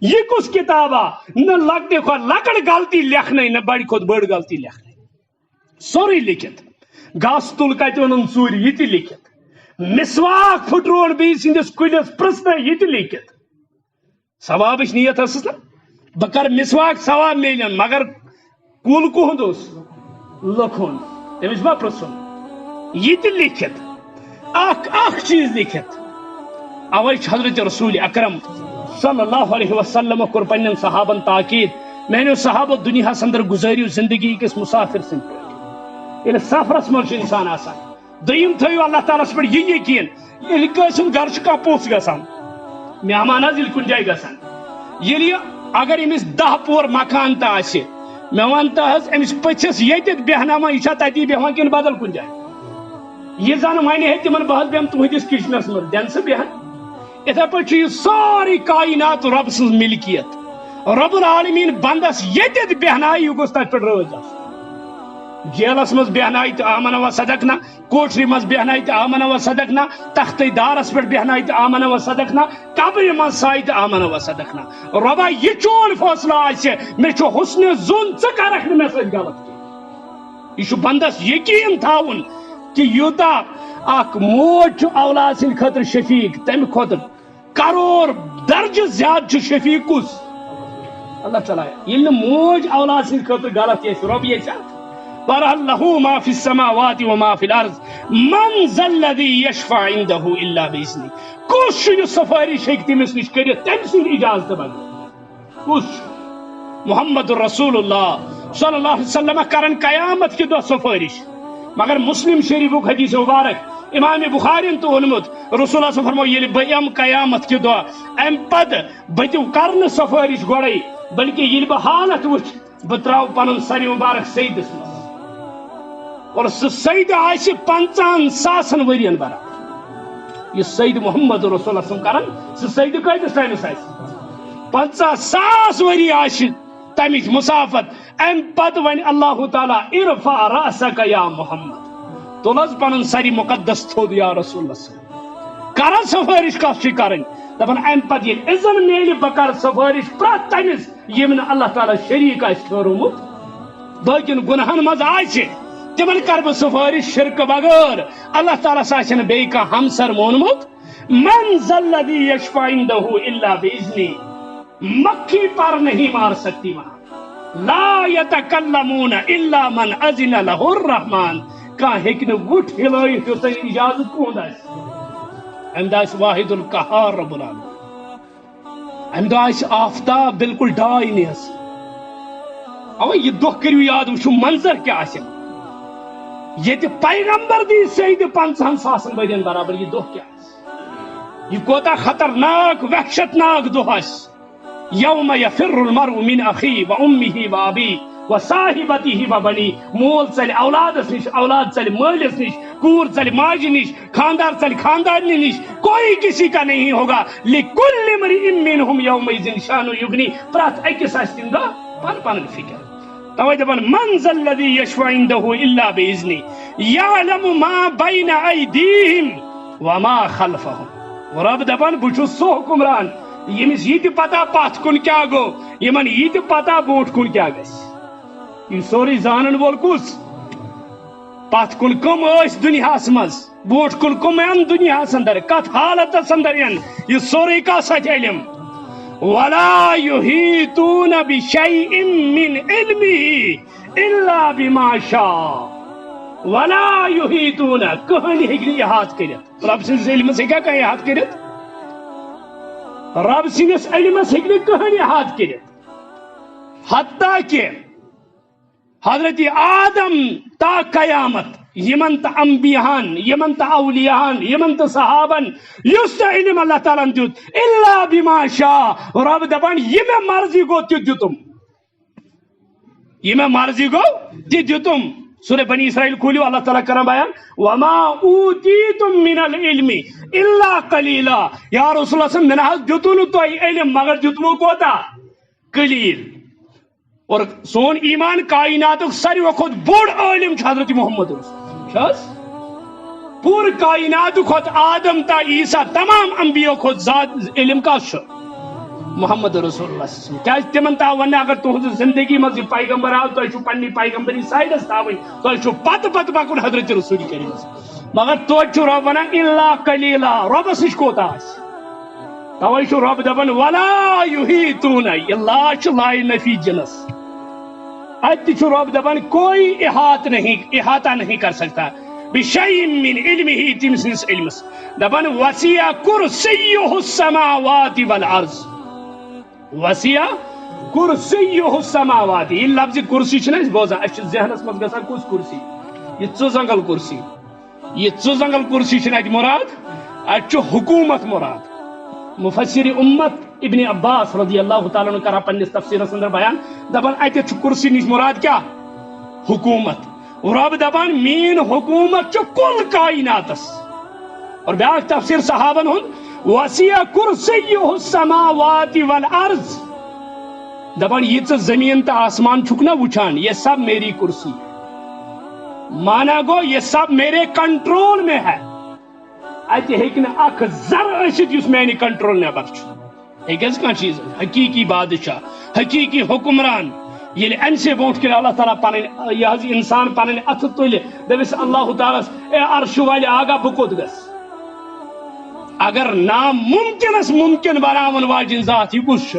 یہ کُس کتابا، نہ لۄکٹہِ کھۄتہٕ لۄکٕٹ غلطی لیکھنے، نہ بڑِ کھۄتہٕ بٔڑ غلطی لیکھنے، سورُے لیکھِتھ. گاسہٕ تُل کتہِ اوٚنُن ژوٗرِ، یہِ تہِ لیکھِتھ. مسواک پھٕٹروو بیٚیہِ سٕنٛدِس کُلِس پرٛژھنٲے، یہِ تہِ لیکھِتھ. ثوابٕچ نیت ٲسٕس نا، بہٕ کرٕ مسواک ثواب میلن، مگر کُل کُہُنٛد اوس؟ لُکھ ہُنٛد، تٔمِس ما پرٛژھُن. یہ تہِ لیکھِتھ، اکھ چیٖز لیکھِتھ. اوے چھُ حضرت رسول اکرم صلی اللہ علیہ وسلم کوٚر پننٮ۪ن صحابن تاکید، میانیو صحابو دُنیاہس اندر گُزٲرِو زندگی أکِس مُسافر سٕنٛدۍ پٲٹھۍ. ییٚلہِ سفرس منٛز چھُ انسان آسان، دوٚیِم تھٲیِو اللہ تعالیٰ ہس پٮ۪ٹھ یہِ یقیٖن، ییٚلہِ کٲنٛسہِ ہُنٛد گرٕ چھُ کانٛہہ پوٚژھ گژھان، مہمان حظ ییٚلہِ کُنہِ جایہِ گژھان، ییٚلہِ اگر أمِس 10 پور مکان تہِ آسہِ، مےٚ ونتہٕ حظ أمِس پٔژھِس ییٚتٮ۪تھ بیٚہناوان، یہِ چھا تتی بیٚہوان کِنہٕ بدل کُنہِ جایہِ؟ یہِ زن ونہِ ہے تِمن بہٕ حظ بیٚہمہٕ تُہنٛدِس کچنس منٛز، دٮ۪ن سا بیٚہن. اِتھے پٲٹھۍ چھُ یہِ سورُے کاینات رۄب سٕنٛز ملکیت. رب العالمیٖن بندس ییٚتٮ۪تھ بیٚہنایہِ، یہِ گوٚژھ تتھ پٮ۪ٹھ رٲضۍ آسُن. جیلس منٛز بیٚہنایہِ تہِ آمن و صدقنا، کوٹھرِ منٛز بیٚہنایہِ تہِ آمن و صدقنا، تختٕے دارس پٮ۪ٹھ بیٚہنایہِ تہِ آمن و صدقنا، قبرِ منٛز سایہِ تہِ آمن و صدقنا. رۄبا یہِ چون فٲصلہٕ آسہِ، مےٚ چھُ حُسنہِ ظُن، ژٕ کرکھ نہٕ مےٚ سۭتۍ غلط کینٛہہ. یہِ چھُ بندس یقیٖن تھاوُن کہ یوٗتاہ اکھ موج چھُ اولاد سٕنٛدِ خٲطرٕ شفیق، تمہِ کھۄتہٕ کرور درجہٕ زیادٕ چھُ شفیق کُس؟ اللہ تعالیٰ. ییٚلہِ نہٕ موج اولاد سٕنٛدِ خٲطرٕ غلط یژھِ، رۄب یژھِ اتھ. بہرحال لہو ما فی السماوات و ما فی الارض من ذا الذی یشفع عنده الا باذنہ. کُس چھُ یہِ سفٲرِش ہیٚکہِ تٔمِس نِش کٔرِتھ تٔمۍ سٕنٛدِ اجازتہٕ بغٲر؟ کُس چھُ؟ محمد رسول اللہ صلی اللہ علیہ وسلم کرن قیامت کہِ دۄہ سفٲرِش. مگر مسلم شریفُک حدیث مبارک امام بخارین تہِ ووٚنمُت، رسول اللہ فرمو ییٚلہِ بہٕ یِمہٕ قیامت کہِ دۄہ، امہِ پتہٕ بہٕ تہِ کرٕ نہٕ سفٲرِش گۄڈے، بلکہ ییٚلہِ بہٕ حالت وٕچھِ، بہٕ تراوٕ پنُن سرِ مبارک سیدس منٛز، اور سُہ سید آسہِ 50,000 ؤرین برابر. یہِ سید محمد رسول اللہ کران، سُہ سید کۭتِس ٹایمس آسہِ؟ 50,000 ؤری آسہِ تمِچ مسافت. امہِ پتہٕ وۄنۍ اللہ تعالیٰ ارفع رأسک یا محمد، تلز پن سری مقدس تھود یا رسول اللہ صلی اللہ علیہ وسلم کر سفارش کس کریں دپان ام پتہ یل عزم میل بہ کر سفارش پرت تمس یم اللہ تعالیٰ شریک آس ٹھہرومت باقین گناہن مز آسہ تمن کر بہ سفارش شرک بغیر اللہ تعالیٰ سہ بیٚیہِ کانٛہہ ہمسر مونمت من ذا الذی یشفع عنده الا باذنہ مکھی پر نہیں مار سکتی وہاں لا یتکلمون الا من اذن له الرحمن کانٛہہ ہیٚکہِ نہٕ وُٹھ ہلٲیِتھ یوٚتام اجازت کُہُنٛد آسہِ امہ دہ واحد القہار رب العالمین امہ دہ آفتاب بالکل ڈاے نیس اوے یہ دہ کرو یاد وچھو منظر کیا آسن یہ پیغمبر دی سید 50,000 بدین برابر یہ دہ کیا یہ کوتا خطرناک وحشتناک دہ آس یوم یفر المرء من اخی و امہ و ابی و صاحبتہ و بنی مول چل اولادس نش اولاد چل مالس نش کور چل ماجی نش خاندار چل خاندارنی نش کوئی کسی کا نہیں ہوگا لکل امرئ منہم یومئذ شان یغنی پرت اکس آس تم دہ پن پن فکر توے دپان من ذا الذی یشفع عنده الا باذنہ یعلم ما بین ایدیہم وما خلفہم رب دپان بہ چھس سہ حکمران یمس یہ پتہ پتھ کن کیا گو یمن یہ پتہ بوٹ کن کیا گژھِ یہ سوری زانن وول کس پتھ کن کم اس دنیاس مز بوٹ کن کم ان دنیاس اندر کت حالتس اندر ان یہ سوری کا سچ علم ولا یحیطون بشیء من علمہ الا بما شاء ولا یحیطون کہانی ہیکہ احاطہ کرت رب سندس علمس ہیکہ کہیں احاطہ کرت رب سندس علمس ہیکہ کہانی احاطہ کرت حتیٰ کہ حضرت آدم تا قیامت یمن تا انبیاءن یمن تا اولیاءن یمن تا صحابن یس علم اللہ تعالیٰ دیت الا بما شاء رب دپان یہ میں مرضی گو تہ دیتم یہ میں مرضی گو تہ دیتم سورہ بنی اسرائیل کھولیو اللہ تعالیٰ کرم بیان وما اوتیتم من العلم الا قلیلا یا رسول اللہ صلی اللہ علیہ وسلم دیتو نہ تہ علم مگر دیتمو کوتا قلیل اور سون ایمان کائنات ساروی کھت بوڑ عالم حضرت محمد رسول پور کائنات کھت آدم تا عیسیٰ تمام انبیاء کھت ذات علم کا محمد رسول اللہ صلی اللہ علیہ وسلم کیا تمن تا ون اگر تہذ زندگی مز پیغمبر آو تہ پنی پیغمبری سائڈس تھوین تہ پتہ پتہ پکن حضرت رسول کریم مگر توہ رب ونان الا قلیلا ربس نش کوتا توے رب دپان ولا یحیطون اللہ لا نفی جنس ات رب دپان کوئی احاطہ نہیں کر سکتا بشیء من علمہ تم سنس علمس دپان وسع کرسیہ السماوات والارض وسع کرسیہ السماوات یہ لفظ کرسی چھنا اس بوزان اس ذہنس مز گژھان کس کرسی یہ ژزنگل کرسی یہ ژزنگل کرسی چھنا ات مراد ات حکومت مراد مفسر امت ابن عباس رضی اللہ تعالیٰ عنہ کرا پنس تفسیرس اندر بیان دپان ات کرسی نش مراد کیا حکومت رب دپان مین حکومت کل کائناتس اور بیاکھ تفسیر صحابن ہند وسع کرسیہ السماوات والارض دپان یہ زمین تو آسمان چھک نہ وچھان یہ سب میری کرسی مانا گو یہ سب میرے کنٹرول میں ہے اتہ ہیکہ اخ ذر ٲسِتھ یُس میانہ کنٹرول نیبر ہیکہ کانٛہہ چیز حقیقی بادشاہ حقیقی حکمران ییٚلہِ امہِ سے برونٛٹھ کِنۍ اللہ تعالیٰ پنٕنۍ یہِ حظ انسان پنٕنۍ اتھٕ تُلہِ دٔپِس اللہ تعالیٰ اے عرشہِ والہِ آگاہ بہٕ کوٚت گژھٕ اگر ناممکنس ممکن بناون واجن ذات یہ کس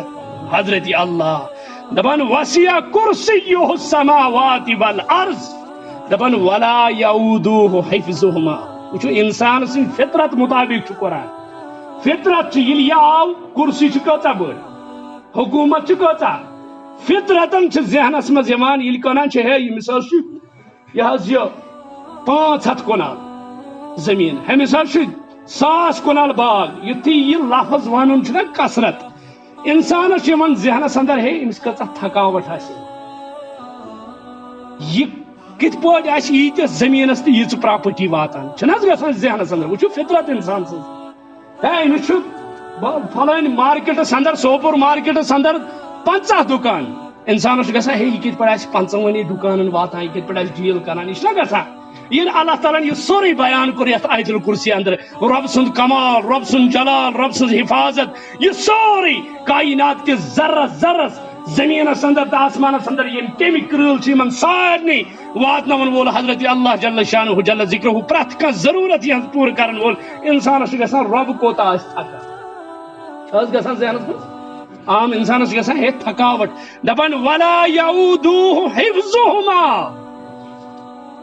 حضرت اللہ دپان وسع کرسیہ السماوات والارض دپان ولا یعودوہ حفظہما وچھو انسان سن فطرت مطابق قرآن فطرت یہ آو کرسی کۭژاہ بڑ حکومت کۭژاہ فطرتن ذہنس مز یل کنان ہے مثال یہ 500 کنال زمین ہمس 1,000 کنال باغ یتھی یہ لفظ ون کثرت انسانس ذہنس اندر ہے امس کۭژاہ تھکاوٹ یہ کت پٲٹھۍ آسہِ ییٖتِس زٔمیٖنس تہٕ ییٖژ پراپرٹی واتان چھنہٕ حظ گژھان ذہنس اندر وٕچھو فطرت انسان سٕنٛز ہے أمِس چھُ فلٲنۍ مارکیٹس اندر سوپور مارکیٹس اندر 50 دُکان انسانس چھُ گژھان ہے یہِ کِتھ پٲٹھۍ آسہِ 55 دُکانن واتان یہِ کِتھ پٲٹھۍ آسہِ ڈیٖل کران یہِ چھُنہ گژھان یہ اللہ تعالیٰ یہ سوری بیان کور یتھ آیت الکرسی اندر رب سند کمال رب سند جلال رب سند حفاظت یہ سوری کائنات کے ذرس ذرس زمین اندر تو آسمان اندر یم کمی کرل ان سارے واتن وول حضرت اللہ جل شانہ جل ذکرہ پریت کھانا ضرورت یہ پور کرن وول انسانس گژھان رب کوتا تھکان گژھان ذہنس مز عام انسانس گژھان ہے تھکاوٹ دپان ولا یعودوہ حفظہما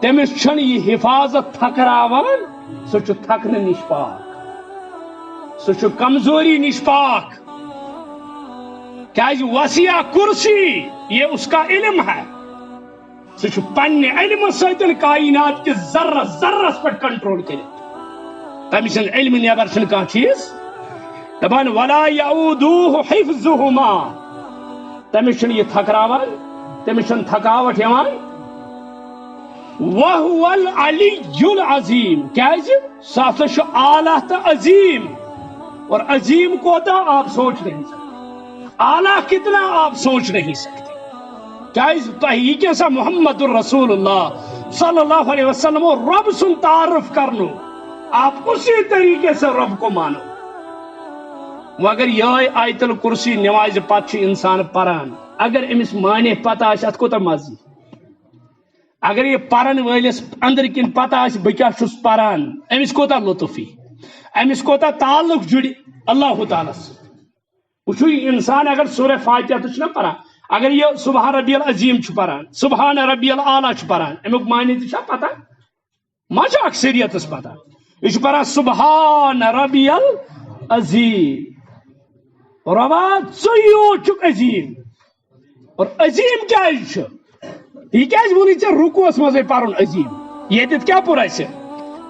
تمس چھن یہ حفاظت تھکراوان سہ چھ تھکن نش پاک سہ چھ کمزوری نش پاک کیاز وسیع کرسی یہ اس کا علم ہے سہ چھ پنہ علم سۭتۍ کائنات کے ذرس ذرس پہ کنٹرول کرت تمہ سند علم نیبر چھ کانٛہہ چیز دپان ولا یعودوہ حفظہما تمس چھن یہ تھکراوان تمس چھن تھکاوٹ یوان وَهُوَ الْعَلِيُّ الْعَظِيمُ کیاز سہ ہسا چھ اعلیٰ تو عظیم اور عظیم کوتا آپ سوچ نہیں سکتے اعلیٰ کتنا آپ سوچ نہیں سکتے کیاز یہ کیسا محمد الرسول اللہ صلی اللہ علیہ وسلم رب سن تعارف کرنو آپ اسی طریقے سے رب کو مانو مگر یہ آیت الکرسی نماز پتہ انسان پران اگر امس مانے پتہ ات کوتا مزہ اگر یہ پرن ولس اندر کن پتہ بہ چھس پران امس کوتا لطف امس کوتا تعلق جڑ اللہ تعالیٰ وچھو انسان اگر سورہ فاتحہ چھ پران اگر یہ سبحان ربی العظیم چھ پران سبحان ربی الاعلیٰ چھ پران امیک معنی تہ پتہ ما چھ اکثریت پتہ یہ پران سبحان ربی العظیم روا ژیوت چھ عظیم اور عظیم کیا یہ کیا وونی ژے رکوس مزے پرن عظیم یہ کیا پور آسہ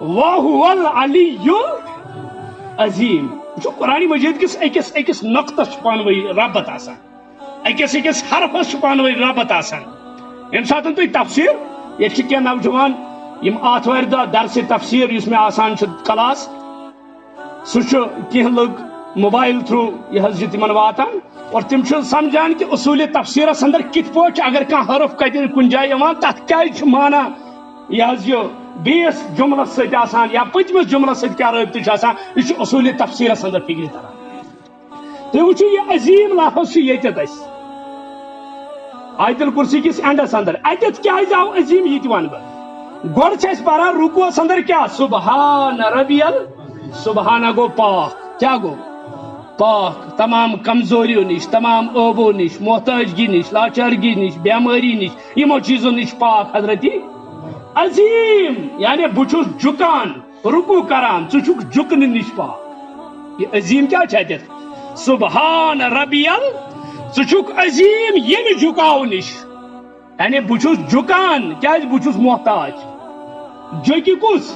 وَهُوَ الْعَلِيُّ الْعَظِيمُ وچھو قرآن مجید کس اکس اکس نقطس پانوی رابط آسان اکس اکس حرفس پانوی رابط آسان یم ساتن تھی تفسیر یہ کیا نوجوان یم آتھوار دہ درس تفسیر اس میں آسان کلاس سہ کی لوگ موبائل تھرو یہ تمن واتان اور تم سمجھان کہ اصول تفسیرس اندر کت پہ اگر کھانا حرف کتن کن جائے تک کیا مانا یہ بیس جملس ست یا پتمس جملس ست کیا رابطہ یہ اصول تفسیرس اندر فکر تران تھی وچھو یہ عظیم لفظ یہ آیت الکرسی کس اینڈس اندر اتت کیا آو عظیم یہ ون بہ گوڑ پران رکوس اندر کیا سبحان ربی سبحانہ گو پاک کیا گو پاک تمام کمزوریوں نش تمام عوبوں نش محتاجگی نش لاچارگی نش بیماری نش یمو چیزوں نش پاک حضرت عظیم یعنی بچھس جھکان رکو کران ژھک جھکن نش پاک یہ عظیم کیا چاہتے سبحان ربی ژھک عظیم یم جھکاو نش یعنی بچھس جھکان کیا بچھس محتاج جھکی کس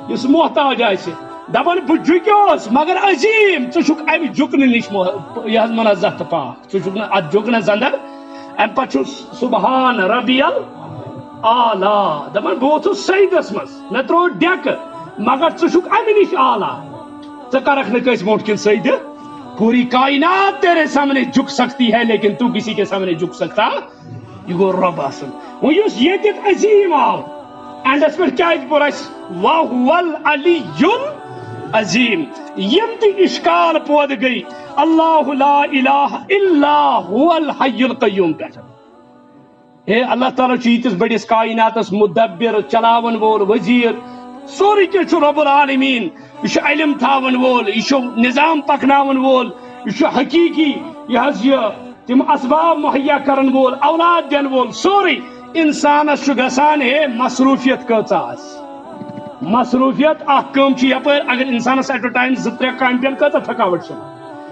اس محتاج آسہ دپان بہ جھکیوس مگر عظیم ژھک امہ جھکن نش یہ منزہ تو پاک ژھک ات جھکنس اندر ام پتہ سبحان ربی الاعلیٰ دپان بہ ووتھس سجدس مز مے ترو ڈیک مگر ژھک امہ نش اعلیٰ ژے کرکھ نہ کس برونٹھ کن سجدہ پوری کائنات تیرے سامنے جھک سکتی ہے لیکن تو کسی کے سامنے جھک سکتا یہ گو رب آسن وہ اس یہ عظیم آو اینڈس پہ کیا پور وَهُوَ الْعَلِيُّ الْعَظِيمُ یم تی اشکال پود گئی اللہ لا الہ الا هو الحی القیوم پہ اے اللہ تعالیٰ چیتس بڑس کائناتس مدبر چلاون وول وزیر سوری کے رب العالمین یہ علم تھاون وول یہ نظام پکناون وول یہ حقیقی یہ تم اسباب مہیا کرن وول اولاد دین وول سوری انسانس گسان ہے مصروفیت کۭژاہ آسہِ مصروفیت اخ کم یپر اگر انسانس ایٹ ٹائم زٕ ترٛےٚ کامہِ پٮ۪ن کۭژاہ تھکاوٹ چھِ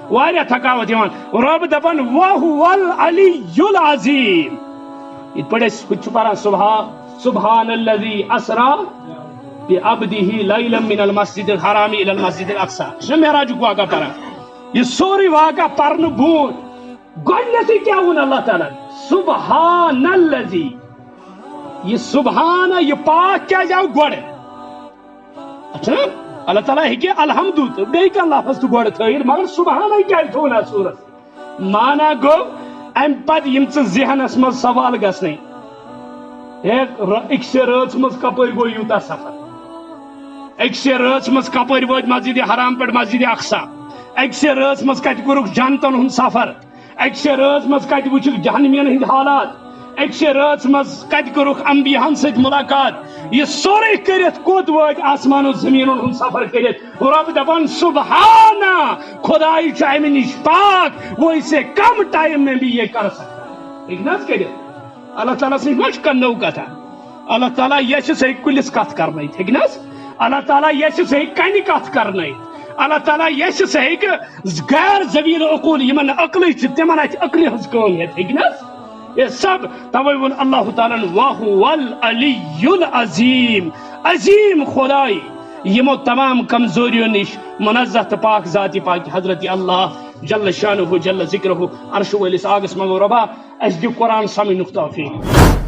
واریاہ تھکاوٹ یِوان رب دپان وَهُوَ الْعَلِيُّ الْعَظِيمُ یِتھ پٲٹھۍ أسۍ ہُتہِ چھِ پران سبحان الذي اسرا بعبده ليلا من المسجد الحرام الى المسجد الاقصى یہ معراجُک واقعہ پران یہ سورُے واقعہ پرنہٕ برونٹھ گۄڈنیتھٕے کیاہ ووٚن اللہ تعالیٰ سبحان الذي یہ سبحانہ یہ پاک کیا آو گۄڈٕ اچھا اللہ تعالیٰ ہیٚکہِ الحمد تہٕ بیٚیہِ کانٛہہ لفظ تہِ گۄڈٕ تھٲیِتھ مگر سبحانہ کیازِ تھوٚوُن اتھ سورس مانا گوٚو امہِ پتہٕ یِم ژٕ ذہنس منٛز سوال گژھنٕے أکسے رٲژ منٛز کپٲرۍ گوٚو یوٗتاہ سفر أکسے رٲژ منٛز کپٲرۍ وٲتۍ مسجد حرام پٮ۪ٹھ مسجد اقصا أکسے رٲژ منٛز کتہِ کوٚرُکھ جنتن ہُنٛد سفر أکسے رٲژ منٛز کتہِ وٕچھُکھ جہنمین ہٕنٛدۍ حالات أکسے رٲژ منٛز کتہِ کوٚرُکھ انبیاہن سۭتۍ ملاقات یہ سورُے کٔرِتھ کوٚت وٲتۍ آسمان و زمیٖنن ہُنٛد سفر کٔرِتھ رۄب دپان سبحانا خدائی چھُ امہِ نِش پاک وہ اسے کم ٹائم میں بھی یہ کر سکتا ہے نہ حظ کٔرِتھ اللہ تعالیٰ سٕنٛز ما چھِ کانٛہہ نٔو کتھا اللہ تعالیٰ یژھِ ہیٚکہِ کُلِس کتھ کرنٲیِتھ ہیٚکہِ نہ حظ اللہ تعالیٰ یژھِ ہیٚکہِ کنہِ کتھ کرنٲیِتھ اللہ تعالیٰ یژھِ ہیٚکہِ غیر ذویل عقول یمن عقلٕے چھِ تِمن اتھِ عقلہِ ہٕنٛز کٲم ہیٚتھ ہیٚکہِ نہ حظ یہ سب توے وون اللہ تعالیٰ وَهُوَ العلی العظیم عظیم خدائی یمو تمام کمزوریوں نش منزہ تو پاک ذاتی پاک حضرت اللہ جل شانہ جل ذکرہ عرش وٲلِس آگس منگو رۄبا اَسہِ دِ قرآن سمجھنُک توفیق